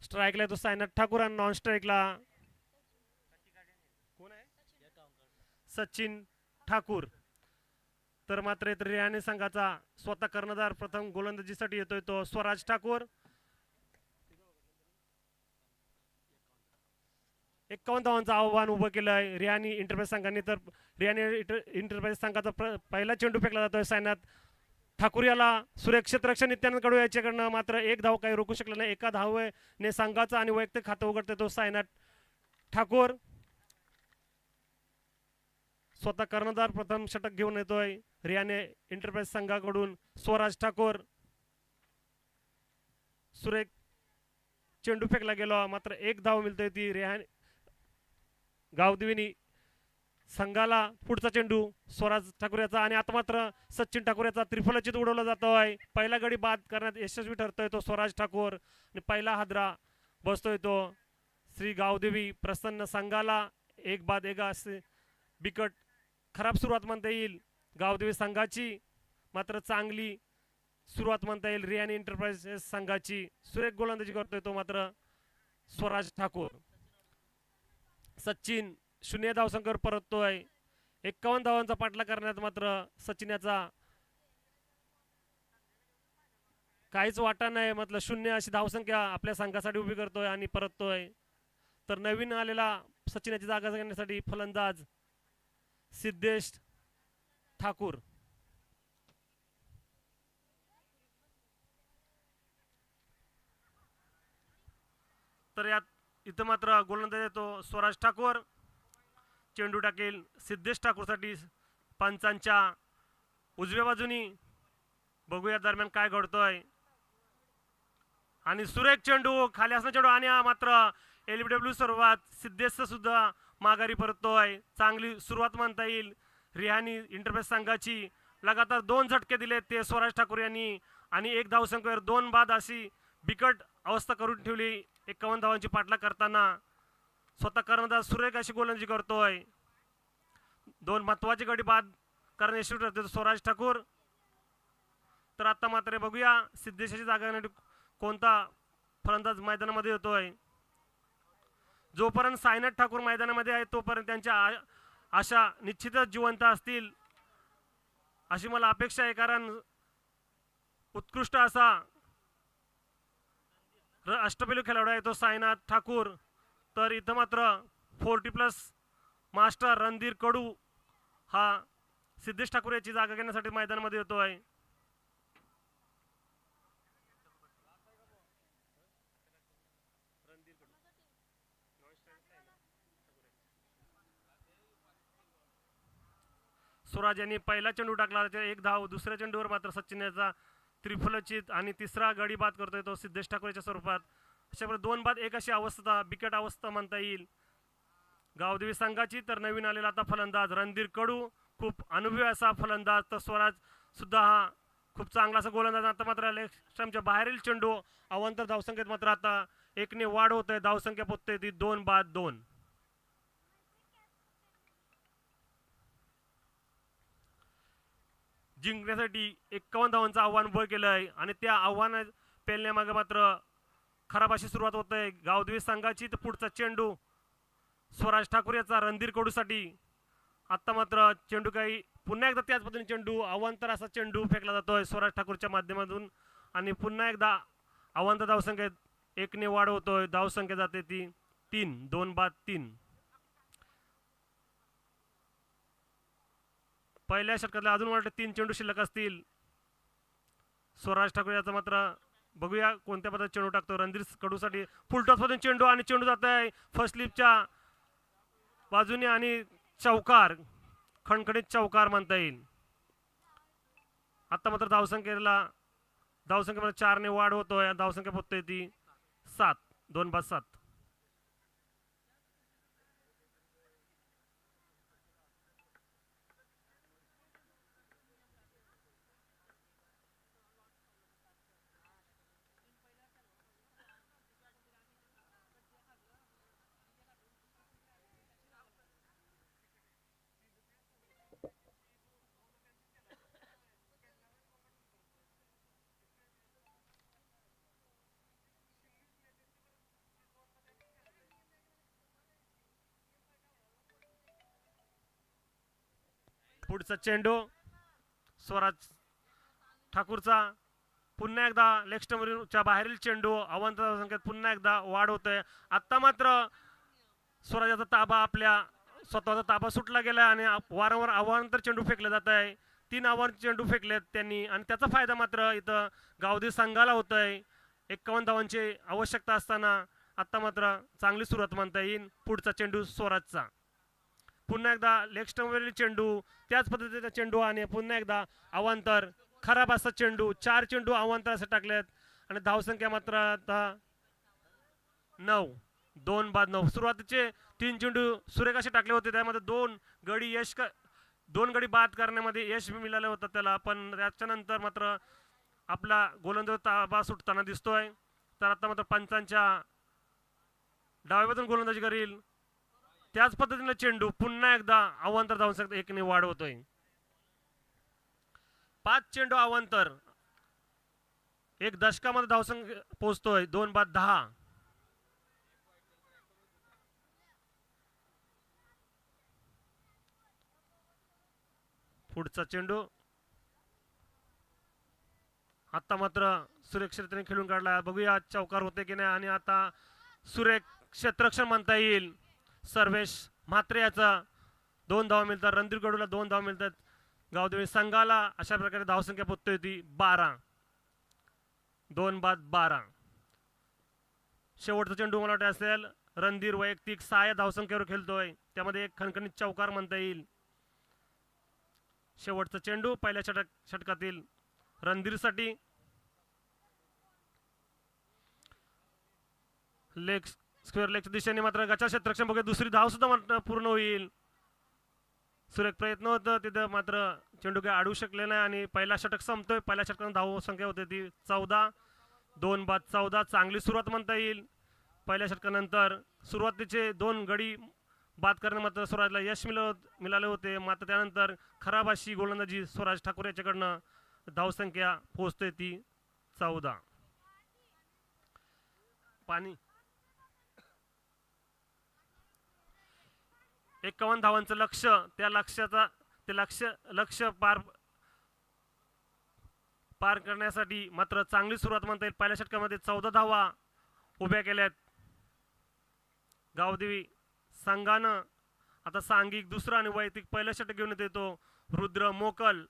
स्ट्राईकला तो साईनाथ ठाकूर आणि नॉन स्ट्राईकला कोण आहे? सचिन ठाकूर. तर मात्र रियाने संघाचा स्वतः कर्णधार प्रथम गोलंदाजीसाठी येतोय तो स्वराज ठाकूर. 51 धावांचं आव्हान उभं केलंय रियानी इंटरप्राइज संघाने. तर रियानी इंटरप्राइज संघाचा पहिला चेंडू फेकला जातोय साईनाथ ठाकूर याला. सुरक्षित रक्षण नित्यानंद कडू याच्याकडनं मात्र एक धाव काही रोखू शकला नाही. एका धावेने संघाचा आणि वैयक्तिक खातं उघडतोय तो साईनाथ ठाकूर. स्वतः कर्णधार प्रथम षटक घेऊन येतोय रियाने इंटरप्राइज संघाकडून स्वराज ठाकूर. सुरेख चेंडू फेकला गेलो मात्र एक धाव मिळतोय ती रियाने गावदेवीनी संघाला. पुढचा चेंडू स्वराज ठाकूर याचा आणि आता मात्र सचिन ठाकूर याचा त्रिफलचित उडवला जातोय. पहिला गडी बाद करण्यात यशस्वी ठरतोय तो स्वराज ठाकूर आणि पहिला हादरा बसतोय तो श्री गावदेवी प्रसन्न संघाला. एक बाद एक असे बिकट खराब सुरुवात म्हणता येईल गावदेवी संघाची, मात्र चांगली सुरुवात म्हणता येईल रियानी एंटरप्राइजेस संघाची. सुरेख गोलंदाजी करतोय तो मात्र स्वराज ठाकूर. सचिन 0 धावसंख्येवर परततोय. 51 धावांचा पाठला करण्यात मात्र सचिन याचा काहीच वाटा नाही. मतलब 0 अशी धावसंख्या आपल्या संघासाठी उभी करतोय आणि परततोय. तर नवीन आलेला सचिनाची जागा घेण्यासाठी फलंदाज सिद्धेश ठाकूर. तर यात इथं मात्र गोलंदाज येतो स्वराज ठाकूर. चेंडू टाकेल सिद्धेश ठाकूरसाठी पंचांच्या उजव्या बाजूनी. बघूया दरम्यान काय घडतोय. आणि सुरेख चेंडू खाली असणार चेंडू आणि मात्र एलबीडब्ल्यू सुरुवात. सिद्धेश सुद्धा माघारी परततोय. चांगली सुरुवात म्हणता येईल रिहानी इंटरप्राइज संघाची. लगातार 2 झटके दिले ते स्वराज ठाकूर यांनी आणि एक धावसंख्येवर 2 बाद अशी बिकट अवस्था करून ठेवली 51 धावांची पाठला करताना. स्वतः कर्णधार सुरेख अशी गोलंदाजी करतोय. 2 महत्वाचे गडी बाद करणे यशस्वी ठरते स्वराज ठाकूर. तर आता मात्र बघूया सिद्धेशाची जागा कोणता फलंदाज मैदानामध्ये येतोय. जोपर्यंत साईनाथ ठाकूर मैदानामध्ये आहे तोपर्यंत त्यांच्या आशा निश्चितच जिवंत असतील अशी मला अपेक्षा आहे. कारण उत्कृष्ट असा अष्टपैलू खेळाडू आहे तो साईनाथ ठाकूर. तर इथं मात्र 40+ मास्टर रणधीर कडू हा सिद्धेश ठाकूर याची जागा घेण्यासाठी मैदानामध्ये येतोय. स्वराज यांनी पहिला चेंडू टाकला, एक धाव. दुसऱ्या चेंडूवर मात्र सचिन याचा त्रिफलचित आणि तिसरा गडी बाद करतोय तो सिद्धेश ठाकूरच्या स्वरूपात. अशा प्रकारे 2 बाद 1 अशी अवस्था, बिकट अवस्था म्हणता येईल गावदेवी संघाची. तर नवीन आलेला आता फलंदाज रणधीर कडू, खूप अनुभवी असा फलंदाज. तर स्वराज सुद्धा हा खूप चांगला असा गोलंदाज. आता मात्र लेग बाहेरील चेंडू, अवांतर धावसंख्येत मात्र आता 1ने वाढ होत आहे. धावसंख्या पोहोचते ती 2 बाद 2. जिंकण्यासाठी 51 धावांचं आव्हान उभं केलंय आणि त्या आव्हान पेलण्यामागे मात्र खराब अशी सुरुवात होत आहे गावदेवी संघाची. तर पुढचा चेंडू स्वराज ठाकूर याचा रणधीर कडूसाठी. आता मात्र चेंडू काही पुन्हा एकदा त्याच पद्धतीने चेंडू अवांतर असा चेंडू फेकला जातोय स्वराज ठाकूरच्या माध्यमातून आणि पुन्हा एकदा अवांतर धावसंख्येत 1ने वाढ होतोय. धावसंख्या जाते ती 3, 2 बाद 3. पहिल्या षटकातल्या अजून वाटतं 3 चेंडू शिल्लक असतील. स्वराज ठाकूर याचा मात्र बघूया कोणत्या पद्धतीने चेंडू टाकतो रणधीर कडूसाठी. फुलटॉस मधून चेंडू आणि चेंडू जात आहे फर्स्ट स्लिपच्या बाजूने आणि चौकार, खणखणीत चौकार म्हणता येईल. आता मात्र धावसंख्येमध्ये 4ने वाढ होतोय. धावसंख्या पोहोचते ती 7, 2 बाद 7. पुढचा चेंडू स्वराज ठाकूरचा. पुन्हा एकदा लेग स्टंपच्या बाहेरील चेंडू, अवांतर संख्येत पुन्हा एकदा वाढ होतोय. आता मात्र स्वराजाचा ताबा, आपल्या स्वतःचा ताबा सुटला गेला आणि वारंवार अवांतर चेंडू फेकले जात आहे. 3 अवांतर चेंडू फेकलेत त्यांनी आणि त्याचा फायदा मात्र इथं गावदेवी संघाला होतोय. 51 धावांची आवश्यकता असताना आता मात्र चांगली सुरुवात म्हणता येईल. पुढचा चेंडू स्वराजचा. पुन्हा एकदा लेग स्टंपवरील चेंडू, त्याच पद्धतीचा चेंडू आणि पुन्हा एकदा अवांतर, खराब असा चेंडू. 4 चेंडू अवांतर असे टाकलेत आणि धावसंख्या मात्र आता 9, 2 बाद 9. सुरुवातीचे 3 चेंडू सुरेख असे टाकले होते, त्यामध्ये 2 गडी बाद करण्यामध्ये यश मिळालं होतं त्याला, पण त्याच्यानंतर मात्र आपला गोलंदाज ताबा सुटताना दिसतोय. तर आता मात्र पंचांच्या डाव्या बाजून गोलंदाजी करील त्याच पद्धतीने चेंडू, पुन्हा एकदा अवांतर धावसंख्येत 1ने वाढ होतोय. 5 चेंडू अवांतर, 1 दशकामध्ये धावसंख्या पोहोचतोय 2 बाद 10. पुढचा चेंडू आता मात्र सुरक्षितपणे खेळून काढला. बघूया चौकार होते की नाही. आणि आता सुरेख क्षेत्ररक्षण म्हणता येईल सर्वेश म्हात्रे याचा. 2 धावा मिळतात रणधीर कडूला, 2 धावा मिळतात गावदेवी संघाला. अशा प्रकारे धावसंख्या पोहोचतोय ती 12, 2 बाद 12. शेवटचा चेंडू मला वाटत असेल रणधीर वैयक्तिक 6 धावसंख्येवर खेळतोय, त्यामध्ये एक खणखणीत चौकार म्हणता येईल. शेवटचा चेंडू पहिल्या षटकातील रणधीरसाठी. स्क्वेअर लेगच्या दिशेने मात्र गचा क्षेत्ररक्षण बघूया, दुसरी धाव सुद्धा पूर्ण होईल. सुरेख प्रयत्न होतं तिथं, मात्र चेंडू काही अडवू शकले नाही आणि पहिला षटक संपतोय. पहिल्या षटकात धाव संख्या होते ती 14, 2 बाद 14. चांगली सुरुवात म्हणता येईल पहिल्या षटकानंतर. सुरुवातीचे 2 गडी बाद करणे मात्र स्वराजला यश मिळाले होते, मात्र त्यानंतर खराब अशी गोलंदाजी स्वराज ठाकूर याच्याकडनं. धावसंख्या पोहोचते ती 14. पाणी 51 धावांचं लक्ष्य, त्या लक्ष्य पार करण्यासाठी मात्र चांगली सुरुवात म्हणता येईल. पहिल्या षटकामध्ये 14 धावा उभ्या केल्यात गावदेवी संघानं. आता सांघिक दुसरा आणि वैयक्तिक पहिलं षटक घेऊन येतो रुद्र मोकल.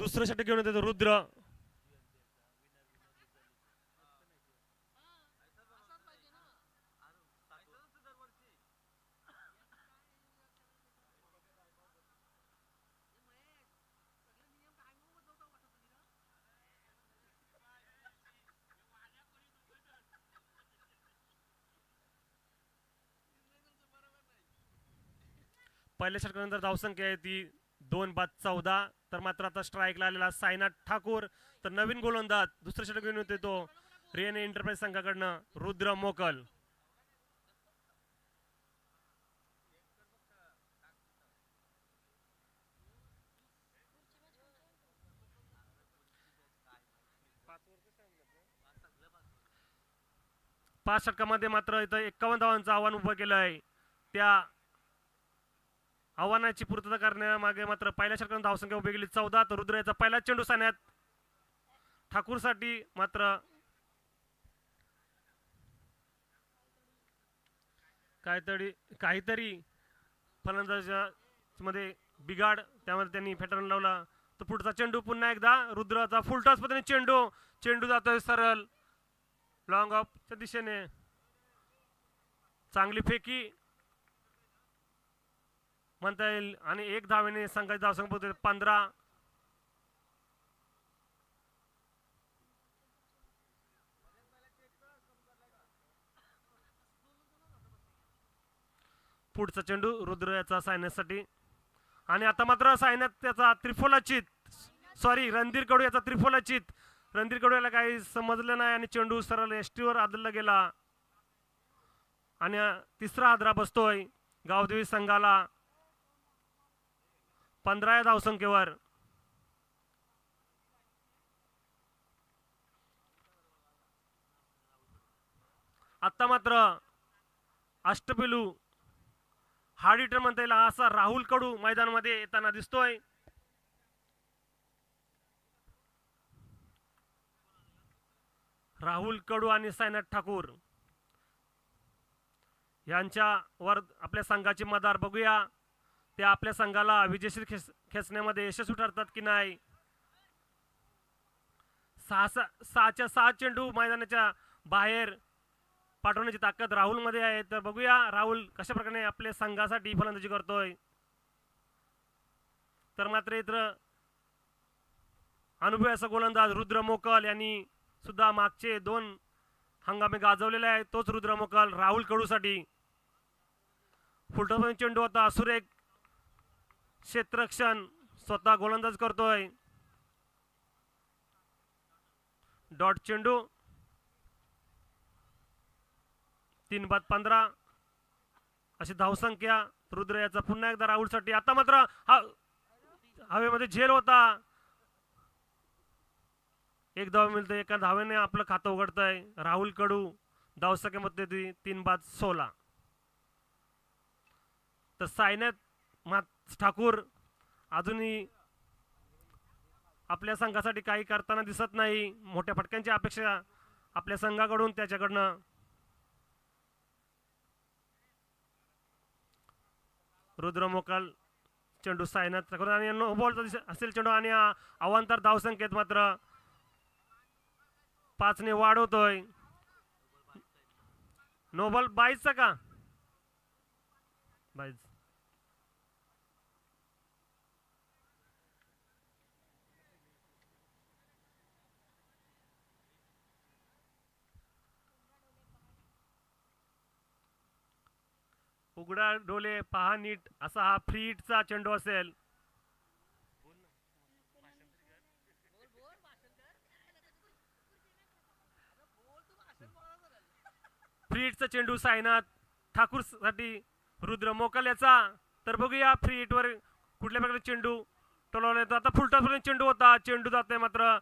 दुसरं षटक घेऊन येतो रुद्र. पहिल्या षटकानंतर धावसंख्या आहे ती 2 बाद 14. तर मात्र आता स्ट्राईकला आलेला साईनाथ ठाकूर. तर नवीन गोलंदाज दुसरं षटक घेऊन येतो तो रियाने एंटरप्राइज संघाकडनं रुद्र मोकल. पाच षटकामध्ये मात्र इथं 51 धावांचं आव्हान उभं केलं आहे. त्या आव्हानाची पूर्तता करण्यामागे मात्र पहिल्या षटकाने धावसंख्या उभी केली 14. तर रुद्र याचा पहिला चेंडू सायनाथ ठाकूरसाठी मात्र काहीतरी फलंदाजा मध्ये बिघाड, त्यामध्ये त्यांनी फॅटर्न लावला. तर पुढचा चेंडू पुन्हा एकदा रुद्राचा फुलटॉस पद्धतीने चेंडू जातोय सरळ लॉंग ऑफच्या दिशेने. चांगली फेकी म्हणता येईल आणि एक धावेने संघाची धावसंख्या पोहोचते 15. पुढचा चेंडू रुद्र याचा सायनाथसाठी आणि आता मात्र सायनाथ त्याचा रणधीर कडू याचा त्रिफोलाचित. रणधीर कडू याला काही समजलं नाही आणि चेंडू सरळ एसटीवर आदळला गेला आणि तिसरा हादरा बसतोय गावदेवी संघाला 15 या धावसंख्येवर. आता मात्र अष्टपेलू हार्ड हिटर म्हणता येईल असा राहुल कडू मैदानामध्ये येताना दिसतोय. राहुल कडू आणि सायनाथ ठाकूर यांच्यावर आपल्या संघाची मदार बघूया. ते आपल्या संघाला विजेशीर खेचण्यामध्ये यशस्वी ठरतात की नाही. 6च्या 6 चेंडू मैदानाच्या बाहेर पाठवण्याची ताकद राहुल मध्ये आहे. तर बघूया राहुल कशा प्रकारे आपल्या संघासाठी फलंदाजी करतोय. तर मात्र इतर अनुभवी असा गोलंदाज रुद्र मोकल यांनी सुद्धा मागचे 2 हंगामे गाजवलेले आहेत. तोच रुद्र मोकल राहुल कडूसाठी फुलटॉस चेंडू होता सुरेख क्षेत्ररक्षण स्वतः गोलंदाज करतोय. डॉट चेंडू 3 बाद 15 अशी धावसंख्या. रुद्र याचा पुन्हा एकदा राहुलसाठी. आता मात्र हवेमध्ये झेल होता. एक धाव मिळते. एका धावेने आपलं खातं उघडतंय राहुल कडू. धावसंख्येमध्ये 3 बाद 16. तर सायनाथ ठाकूर अजूनही आपल्या संघासाठी काही करताना दिसत नाही. मोठ्या फटक्यांची अपेक्षा आपल्या संघाकडून त्याच्याकडनं. रुद्र मोकल चेंडू सायनाथ ठाकूर आणि नो बॉलचा असेल चेंडू आणि अवांतर धावसंख्येत मात्र 5 ने वाढवतोय. नो बॉल 22चा का 22. उघडा डोले पहा नीट असा हा फ्री हिटचा चेंडू असेल. फ्री हिटचा चेंडू सायनाथ ठाकूर साठी रुद्र मोकल याचा. तर बघूया फ्री हिट वर कुठल्या प्रकारे चेंडू टोलवला येतो. आता फुलटॉसपर्यंत चेंडू होता. चेंडू जातोय मात्र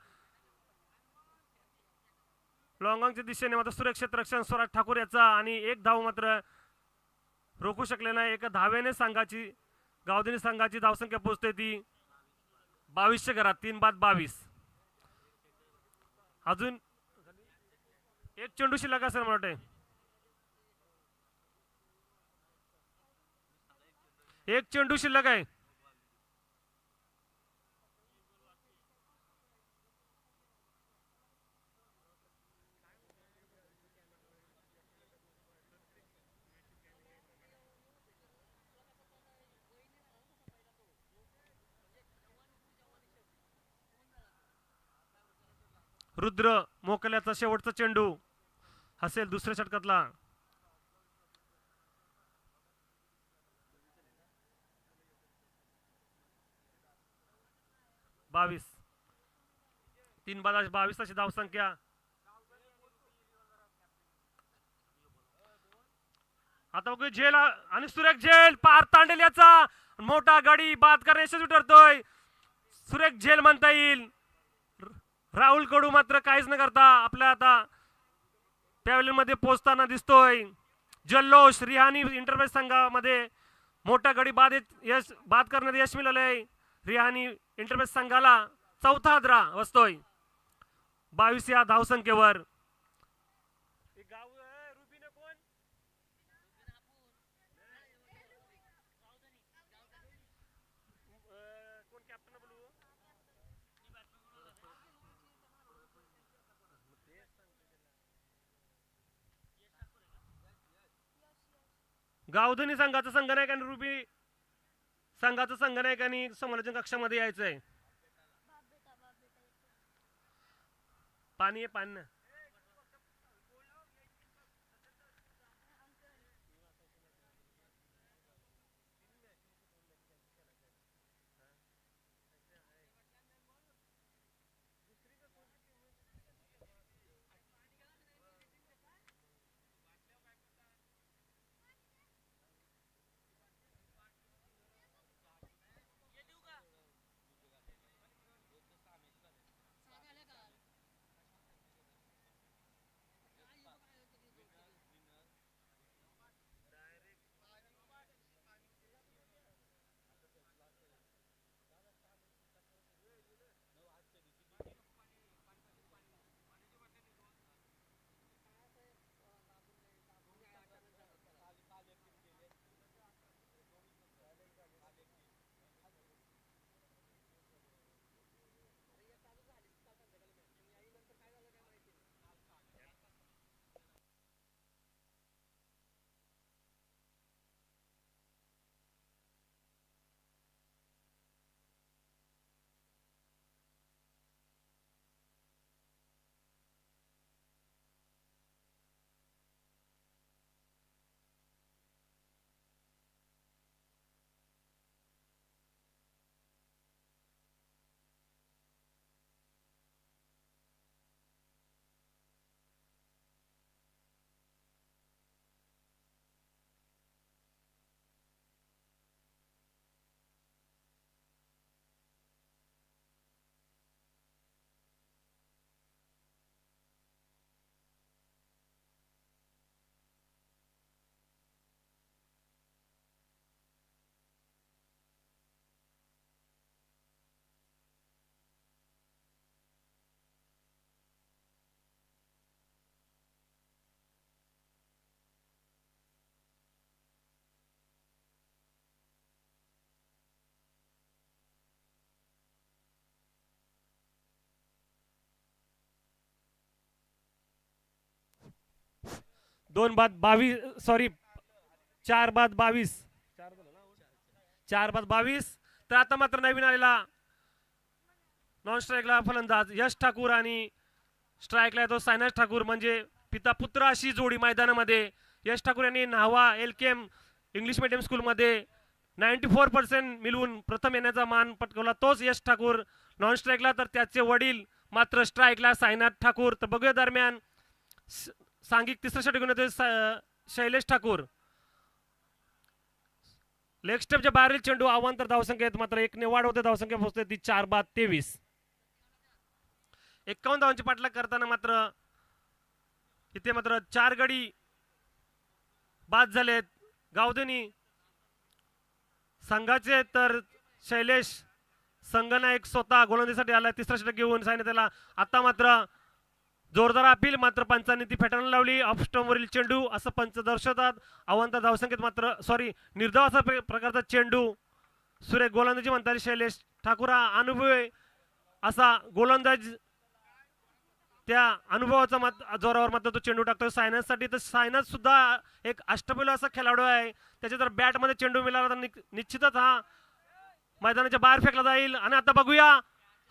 लॉंगॉंगच्या दिशेने मात्र सुरक्षित रक्षण स्वराज ठाकूर याचा आणि एक धाव मात्र रोखू शकले नाही. एका धावेने संघाची गावदेवी संघाची धावसंख्या पोहोचते ती 2200 घरात 3 बाद 22. अजून एक चेंडू शिल्लक असेल मला वाटते. एक चेंडू शिल्लक आहे. रुद्र मोकल्याचा शेवटचा चेंडू असेल दुसऱ्या षटकातला. बावीस 3 बाद 22 अशी धावसंख्या. आता बघू झेल आणि सुरेख झेल पार तांडेल याचा मोठा गडी बाद करण्यासाठी ठरतोय. सुरेख झेल म्हणता येईल. राहुल कडू मात्र काहीच न करता आपल्या आता पॅव्हलियन मध्ये पोहोचताना दिसतोय. जल्लोष रिहानी इंटरप्राइज संघामध्ये मोठा गडी बाद करण्यात यश मिळालंय. रिहानी इंटरप्राइज संघाला चौथा आदरा बसतोय 22 या धावसंख्येवर. गावधनी संघाचं संघनायक आणि रुबी संघाचं संघनायक आणि समालोचन कक्षामध्ये यायचंय. पाणी आहे पाणी ना. दोन बाद 22 सॉरी 4 बाद 22 4 बाद 22. तर आता मात्र नवीन आलेला नॉन स्ट्राईकला फलंदाज यश ठाकूर आणि स्ट्राईकला येतो सायनाज ठाकूर. म्हणजे पिता पुत्र अशी जोडी मैदानामध्ये. यश ठाकूर यांनी न्हावा एलकेएम इंग्लिश मीडियम स्कूलमध्ये 94% मिळवून प्रथम येण्याचा मान पटकावला. तोच यश ठाकूर नॉन स्ट्राईकला. तर त्याचे वडील मात्र स्ट्राईकला सायनाथ ठाकूर. तर बघूया दरम्यान सांघिक तिसऱ्या षटक घेऊन येतोय शैलेश ठाकूर. लेग स्टेपच्या बाहेरील चेंडू अवांतर धावसंख्येत मात्र एकने वाढ होते. धावसंख्या पोहोचते ती 4 बाद 23. 51 धावांची पाठलाग करताना मात्र इथे मात्र 4 गडी बाद झालेत गावधनी संघाचे. तर शैलेश संघनायक स्वतः गोलंदाजीसाठी आला तिसरा षटक घेऊन त्याला. आता मात्र जोरदार अपील मात्र पंचांनी ती फेटाळून लावली. ऑफ स्टंपवरील चेंडू असं पंच दर्शवतात. अवांतर धावसंख्येत मात्र निर्धाव असा प्रकारचा चेंडू. सुरेख गोलंदाजी म्हणतात शैलेश ठाकूर हा अनुभवी असा गोलंदाज. त्या अनुभवाचा जोरावर मात्र तो चेंडू टाकतो सायनाजसाठी. तर सायनाज सुद्धा एक अष्टपैलू असा खेळाडू आहे. त्याच्या जर बॅटमध्ये चेंडू मिळाला तर निश्चितच हा मैदानाच्या बाहेर फेकला जाईल. आणि आता बघूया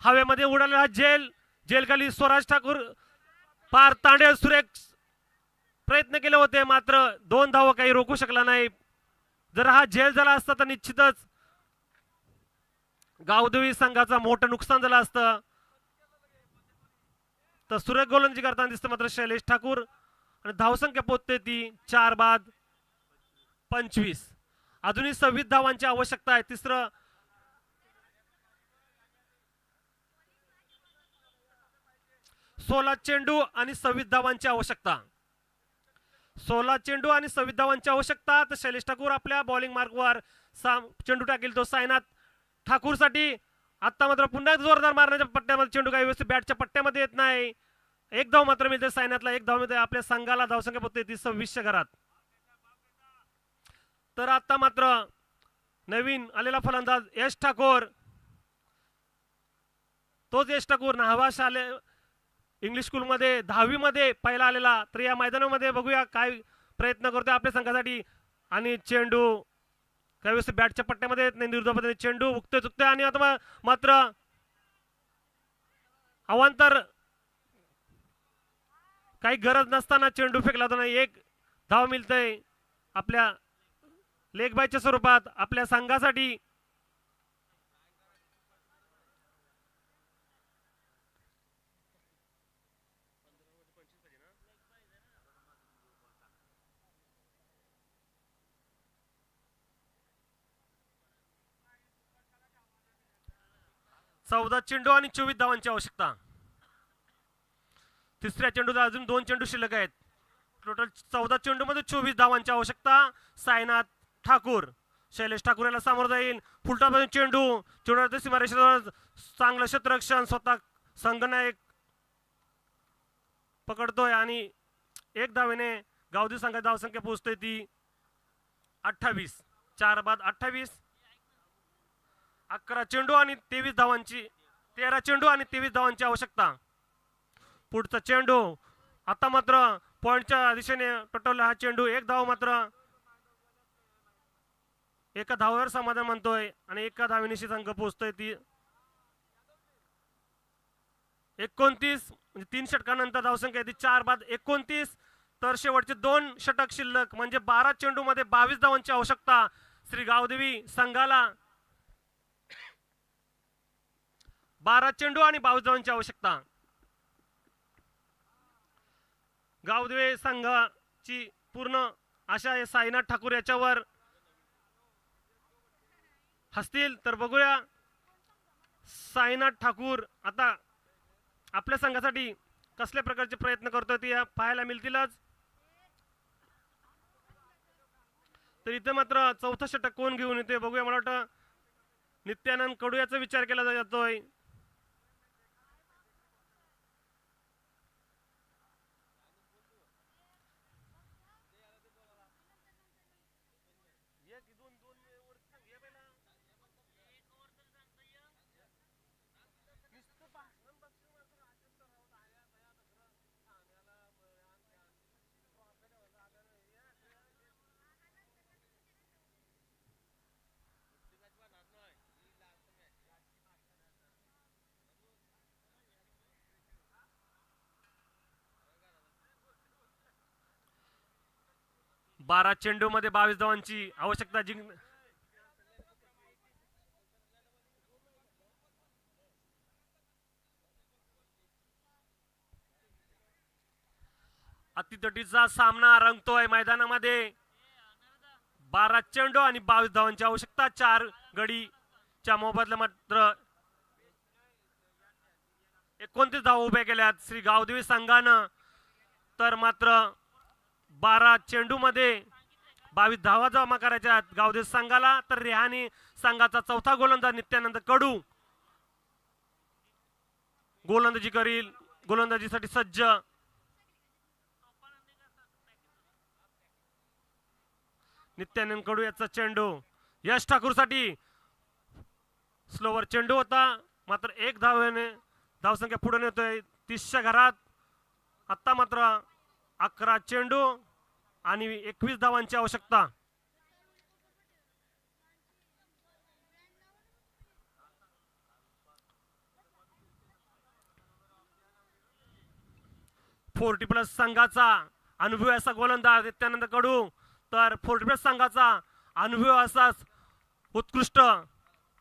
हवेमध्ये उडालेला झेल जेलखाली स्वराज ठाकूर पार तांडे सुरेख प्रयत्न केले होते, मात्र 2 धावा काही रोखू शकला नाही. जर हा झेल झाला असता तर निश्चितच गावदेवी संघाचं मोठं नुकसान झालं असतं. तर सुरेख गोलंदाजी करताना दिसतं मात्र शैलेश ठाकूर आणि धावसंख्या पोहोचते ती 4 बाद 25. अजूनही 26 धावांची आवश्यकता आहे. तिसरं 16 चेंडू आणि 26 धावांची आवश्यकता. 16 चेंडू आणि 26 धावांची आवश्यकता. तर शैलेश ठाकूर आपल्या बॉलिंग मार्कवर चेंडू टाकेल तो सायनाथ ठाकूरसाठी. आता मात्र पुन्हा जोरदार मारण्याच्या पट्ट्यामध्ये चेंडू काही व्यवस्थित बॅटच्या पट्ट्यामध्ये येत नाही. एक धाव मात्र मिळते सायनाथला. एक धाव मिळते आपल्या संघाला. धावसंख्या पोहोचते ती 26 घरात. तर आता मात्र नवीन आलेला फलंदाज यश ठाकूर, तोच यश ठाकूर न्हावा शाले इंग्लिश स्कूलमध्ये 10वी मध्ये पहिला आलेला. तर या मैदानामध्ये बघूया काय प्रयत्न करतोय आपल्या संघासाठी. आणि चेंडू काही व्यवस्थित बॅटच्या पट्ट्यामध्ये येत नाही. निर्धाव पद्धतीने चेंडू उगतोय चुकतोय आणि आता मात्र अवांतर काही गरज नसताना चेंडू फेकला होता. नाही, एक धाव मिळतंय आपल्या लेग बायच्या स्वरूपात आपल्या संघासाठी. चौदा चेंडू आणि 24 धावांची आवश्यकता. तिसऱ्या चेंडूला अजून 2 चेंडू शिल्लक आहेत. टोटल 14 चेंडू मध्ये 24 धावांची आवश्यकता. सायनाथ ठाकूर शैलेश ठाकूर याला सामोरं जाईल. फुलटा चेंडू चेंडू सीमारेषेवर चांगलं क्षेत्ररक्षण स्वतः संघनायक पकडतोय आणि एक धावेने गावदी संघाची धावसंख्या पोहोचते ती 28. 4 बाद 28. 11 चेंडू आणि 23 धावांची 13 चेंडू आणि 23 धावांची आवश्यकता. पुढचा चेंडू आता मात्र पॉइंटच्या दिशेने टोटवला हा चेंडू. एक धाव मात्र एका धावावर समाधान म्हणतोय आणि एका धावेनिशी संघ पोहोचतोय ती 29. म्हणजे 3 षटकानंतर धावसंख्या ती 4 बाद 29. तर शेवटचे 2 षटक शिल्लक म्हणजे 12 चेंडू मध्ये 22 धावांची आवश्यकता श्री गावदेवी संघाला. 12 चेंडू आणि 22 धावांची आवश्यकता. गावदेवी संघाची पूर्ण आशा आहे साईनाथ ठाकूर याच्यावर हसतील. तर बघूया साईनाथ ठाकूर आता आपल्या संघासाठी कसल्या प्रकारचे प्रयत्न करतोय ते पाहायला मिळतीलच. तर इथे मात्र चौथा षटक कोण घेऊन येते बघूया. मला वाटतं नित्यानंद कडू याचा विचार केला जातोय. बारा चेंडू मध्ये 22 धावांची आवश्यकता. अतितटीचा सामना रंगतोय मैदानामध्ये. 12 चेंडू आणि 22 धावांची आवश्यकता. 4 गडीच्या मोबदला मात्र 29 धावा उभ्या केल्यात श्री गावदेवी संघानं. तर मात्र 12 चेंडू मध्ये 22 धावा जमा करायच्या गावदेवी संघाला. तर रेहानी संघाचा चौथा गोलंदाज नित्यानंद कडू गोलंदाजी करील. गोलंदाजीसाठी सज्ज. नित्यानंद कडू याचा चेंडू यश ठाकूर साठी स्लोवर चेंडू होता. मात्र एक धावेने धावसंख्या पुढे नेतोय 30च्या घरात. आता मात्र 11 चेंडू आणि 21 धावांची आवश्यकता. फोर्टी प्लस संघाचा अनुभवी असा गोलंदाज नित्यानंद कडू, तर फोर्टी प्लस संघाचा अनुभवी असाच उत्कृष्ट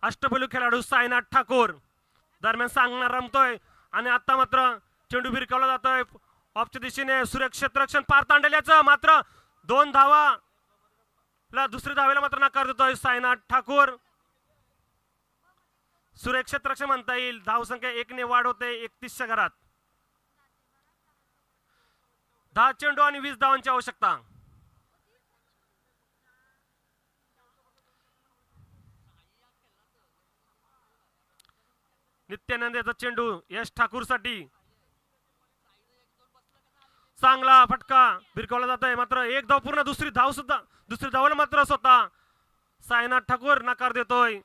अष्टपैलू खेळाडू साईनाथ ठाकूर दरम्यान सांगणार रमतोय. आणि आता मात्र चेंडू भिरकावला जातोय ऑफच्या दिशेने. सुरेख क्षेत्ररक्षण पार तांडल्याचं मात्र 2 धावा दुसरी धावेला मात्र नकार देतोय साईनाथ ठाकूर. सुरेख क्षेत्ररक्षण म्हणता येईल. धावसंख्या 1 ने वाढ होते 31च्या घरात. 10 चेंडू आणि 20 धावांची आवश्यकता. नित्यानंदचा चेंडू यश ठाकूर साठी. चांगला फटका भिरकावला जात आहे मात्र एक धाव पूर्ण. दुसरी धावला मात्र स्वतः साईनाथ ठाकूर नकार देतोय.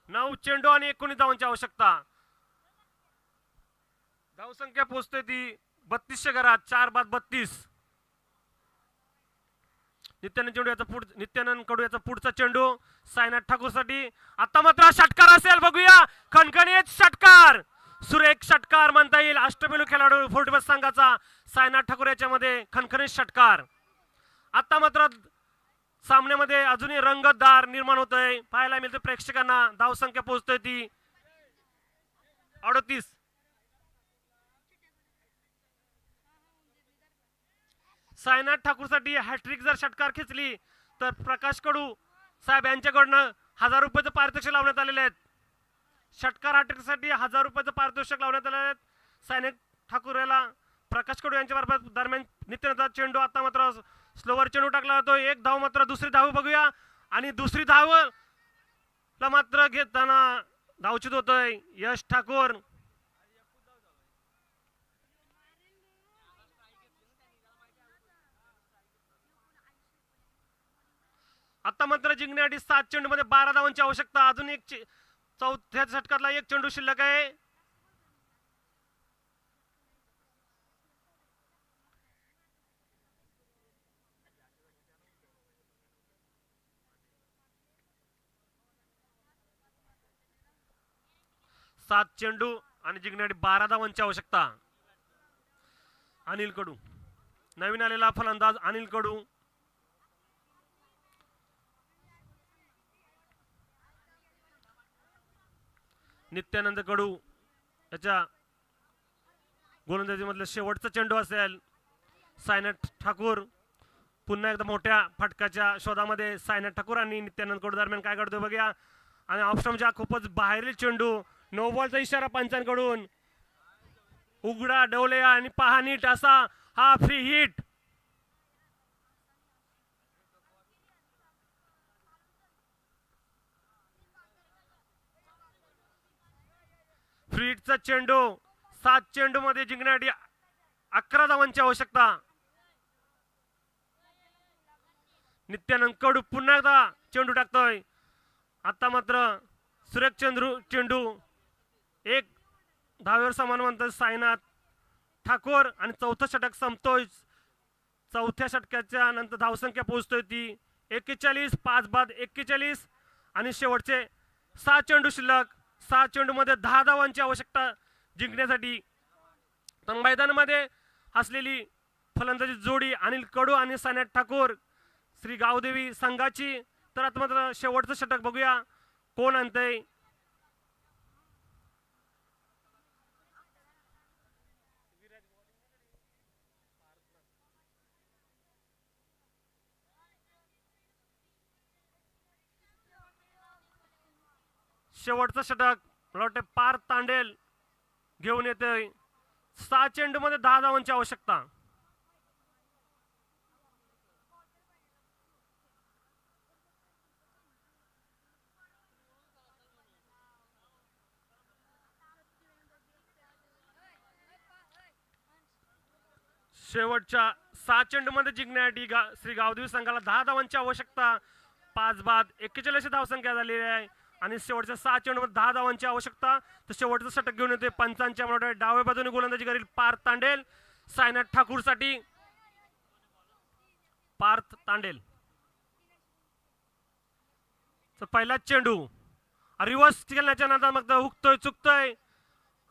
नऊ चेंडू आणि 19 धावांची आवश्यकता. धावसंख्या पोहोचते ती 32च्या घरात. 4 बाद 32. नित्यानंद कडू याचा पुढचा चेंडू साईनाथ ठाकूर साठी. आता मात्र षटकार असेल, बघूया. खणखणीत षटकार, सुरेख षटकार म्हणता येईल. अष्टपैलू खेळाडू फोर्टी प्लस संघाचा साईनाथ ठाकूर याच्यामध्ये खणखणीत षटकार. आता मात्र सामन्यामध्ये अजूनही रंगतदार निर्माण होतोय, पाहायला मिळते प्रेक्षकांना. धावसंख्या पोहोचतोय ती 38. साईनाथ ठाकूर साठी हॅट्रिक जर षटकार खेचली तर प्रकाश कडू साहेब यांच्याकडनं 1000 रुपयाचं पारितोषिक लावण्यात आलेले आहेत. षटकार हॅट्रिक साठी 1000 रुपयाचं पारितोषिक लावण्यात आलेले आहेत. साईनाथ ठाकूर याला प्रकाश कडू यांच्या दरम्यान नित्यानंद चेंडू. आता मात्र स्लोवर चेंडू टाकला जातो. 1 धाव मात्र. दुसरी धाव बघूया. आणि दुसरी धावला मात्र घेताना धावचित होतोय यश ठाकूर. आता मात्र जिंकण्यासाठी 7 चेंडू मध्ये 12 धावांची आवश्यकता. अजून एक चौथ्या षटकातला 1 चेंडू शिल्लक आहे. सात चेंडू आणि जिंकण्यासाठी 12 धावांची आवश्यकता. अनिल कडू, नवीन आलेला फलंदाज अनिल कडू. नित्यानंद कडू याच्या गोलंदाजीमधलं शेवटचा चेंडू असेल. साईनाथ ठाकूर पुन्हा एकदा मोठ्या फटकाच्या शोधामध्ये. साईनाथ ठाकूर आणि नित्यानंद कडू दरम्यान काय करतोय बघूया. आणि ऑप्शनच्या खूपच बाहेरील चेंडू. नो बॉलचा इशारा पंचांकडून. उघडा डवले आणि पहा नीट असा हा फ्री हिट. फ्री हिटचा चेंडू. 7 चेंडू मध्ये जिंकण्यासाठी 11 धावांची आवश्यकता. नित्यानंद कडू पुन्हा एकदा चेंडू टाकतोय. आता मात्र सुरेख चेंडू 1 धावेवर समान म्हणतात साईनाथ ठाकूर. आणि चौथं षटक संपतोय. चौथ्या षटकाच्या नंतर धावसंख्या पोहोचतोय ती 41. 5 बाद 41. आणि शेवटचे 6 चेंडू शिल्लक. 6 चेंडू मध्ये 10 धावांची आवश्यकता जिंकण्यासाठी. तर मैदानामध्ये असलेली फलंदाजी जोडी अनिल कडू आणि साईनाथ ठाकूर श्री गावदेवी संघाची. तर आता मात्र शेवटचं षटक बघूया कोण आणतंय. शेवटचं षटक मला वाटतं पार तांडेल घेऊन येतोय. 6 चेंडू मध्ये 10 धावांची आवश्यकता. शेवटच्या 6 चेंडू मध्ये जिंकण्यासाठी श्री गावदेवी संघाला 10 धावांची आवश्यकता. 5 बाद 41 धावसंख्या झालेली आहे. आणि शेवटच्या 6 चेंडू मध्ये 10 धावांची आवश्यकता. तर शेवटचं षटक घेऊन येते पंचांच्या मला डाव्या बाजूने गोलंदाजी करील पार्थ तांडेल. साईनाथ ठाकूर साठी पार्थ तांडेल. पहिला चेंडू रिव्हर्स केल्याच्या नंतर मग हुकतोय चुकतोय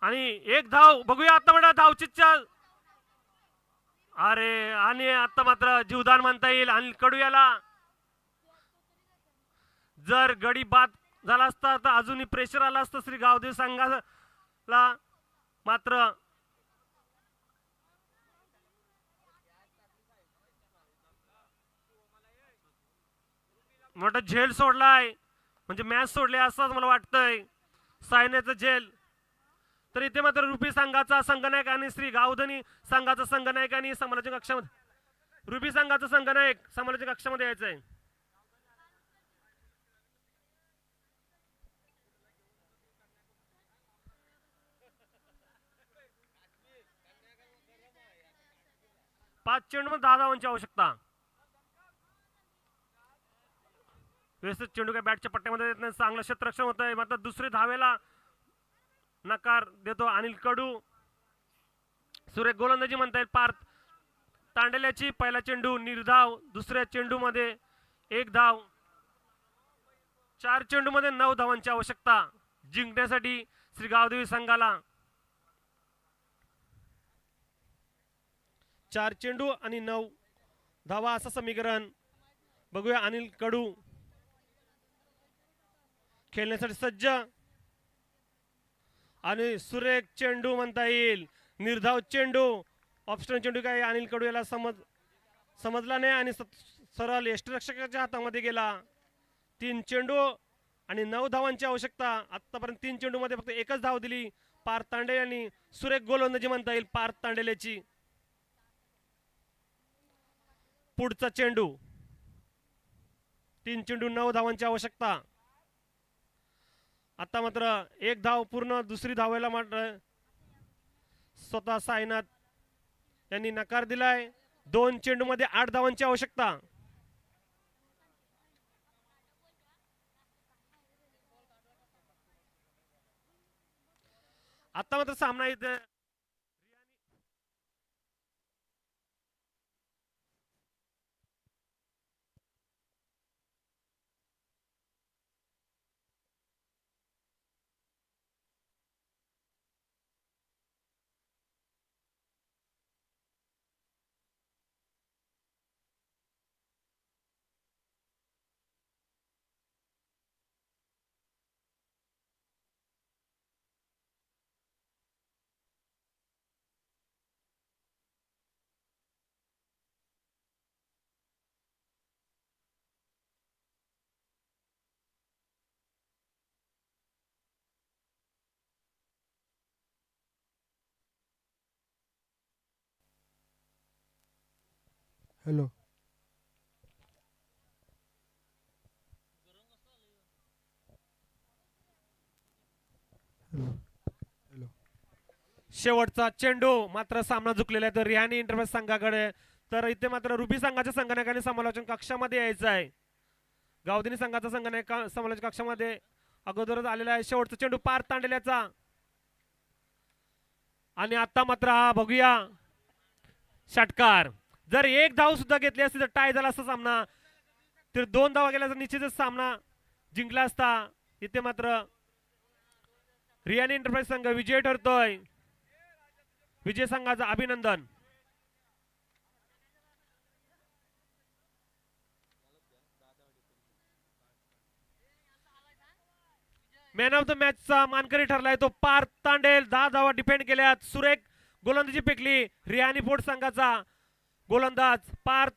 आणि एक धाव बघूया आता म्हणा धावचीच्या. अरे आणि आता मात्र जीवदान म्हणता येईल अनिल कडू याला. जर गडी बाद झाला असता तर अजूनही प्रेशर आला असतं श्री गावदेवी संघाला. मात्र मोठा झेल सोडलाय म्हणजे मॅच सोडले असंच मला वाटतंय सायन्याचं झेल. तर इथे मात्र रुपी संघाचा संघनायक आणि श्री गावधनी संघाचा संघनायक आणि समालोचक कक्षामध्ये रुपी संघाचा संघनायक समालोचक कक्षामध्ये यायचं आहे. पाच चेंडू मध्ये 10 धावांची आवश्यकता. व्यवस्थित चेंडू काय बॅटच्या पट्ट्यामध्ये येत नाही. चांगलं क्षेत्ररक्षण होत आहे मात्र दुसरी धावेला नकार देतो अनिल कडू. सुरेख गोलंदाजी म्हणता येईल पार्थ तांडेल्याची. पहिला चेंडू निर्धाव. दुसऱ्या चेंडू मध्ये 1 धाव. 4 चेंडू मध्ये 9 धावांची आवश्यकता जिंकण्यासाठी श्री गावदेवी संघाला. 4 चेंडू आणि 9 धावा असं समीकरण. बघूया अनिल कडू खेळण्यासाठी सज्ज आणि सुरेख चेंडू म्हणता येईल. निर्धाव चेंडू ऑप्शनल चेंडू काय अनिल कडू याला समजला नाही आणि सरळ यष्टिरक्षकाच्या हातामध्ये गेला. 3 चेंडू आणि 9 धावांची आवश्यकता. आतापर्यंत 3 चेंडू मध्ये फक्त 1च धाव दिली पार्थ तांडेल यांनी. सुरेख गोलंदाजी म्हणता येईल पार्थ तांडेल्याची. पुढचा चेंडू 3 चेंडू 9 धावांची आवश्यकता. आता मात्र 1 धाव पूर्ण. दुसरी धावायला मात्र स्वतः साईनाथ यांनी नकार दिलाय. 2 चेंडू मध्ये 8 धावांची आवश्यकता. आता मात्र सामना इथे हॅलो हॅलो शेवटचा चेंडू मात्र सामना झुकलेला आहे तर रिहानी इंटरफेस संघाकडे. तर इथे मात्र रुबी संघाच्या संघनायकाने समालोचन कक्षामध्ये यायचं आहे. गावदिनी संघाचा संघनायक समालोचन कक्षामध्ये अगोदरच आलेला आहे. शेवटचा चेंडू पार्थ तांडेल्याचा आणि आता मात्र हा बघूया षटकार. जर 1 धाव सुद्धा घेतली असती तर टाय झाला असता सामना. तर 2 धावा गेल्या तर निश्चितच सामना जिंकला असता. इथे मात्र रियानी इंटरप्राइज संघ विजय ठरतोय. विजय संघाचं अभिनंदन. मॅन ऑफ द मॅचचा मानकरी ठरलाय तो पार्थ तांडेल. 10 धावा डिफेंड केल्यात. सुरेख गोलंदाजी फेकली रियानी फोर्ट संघाचा गोलंदाज पार्थ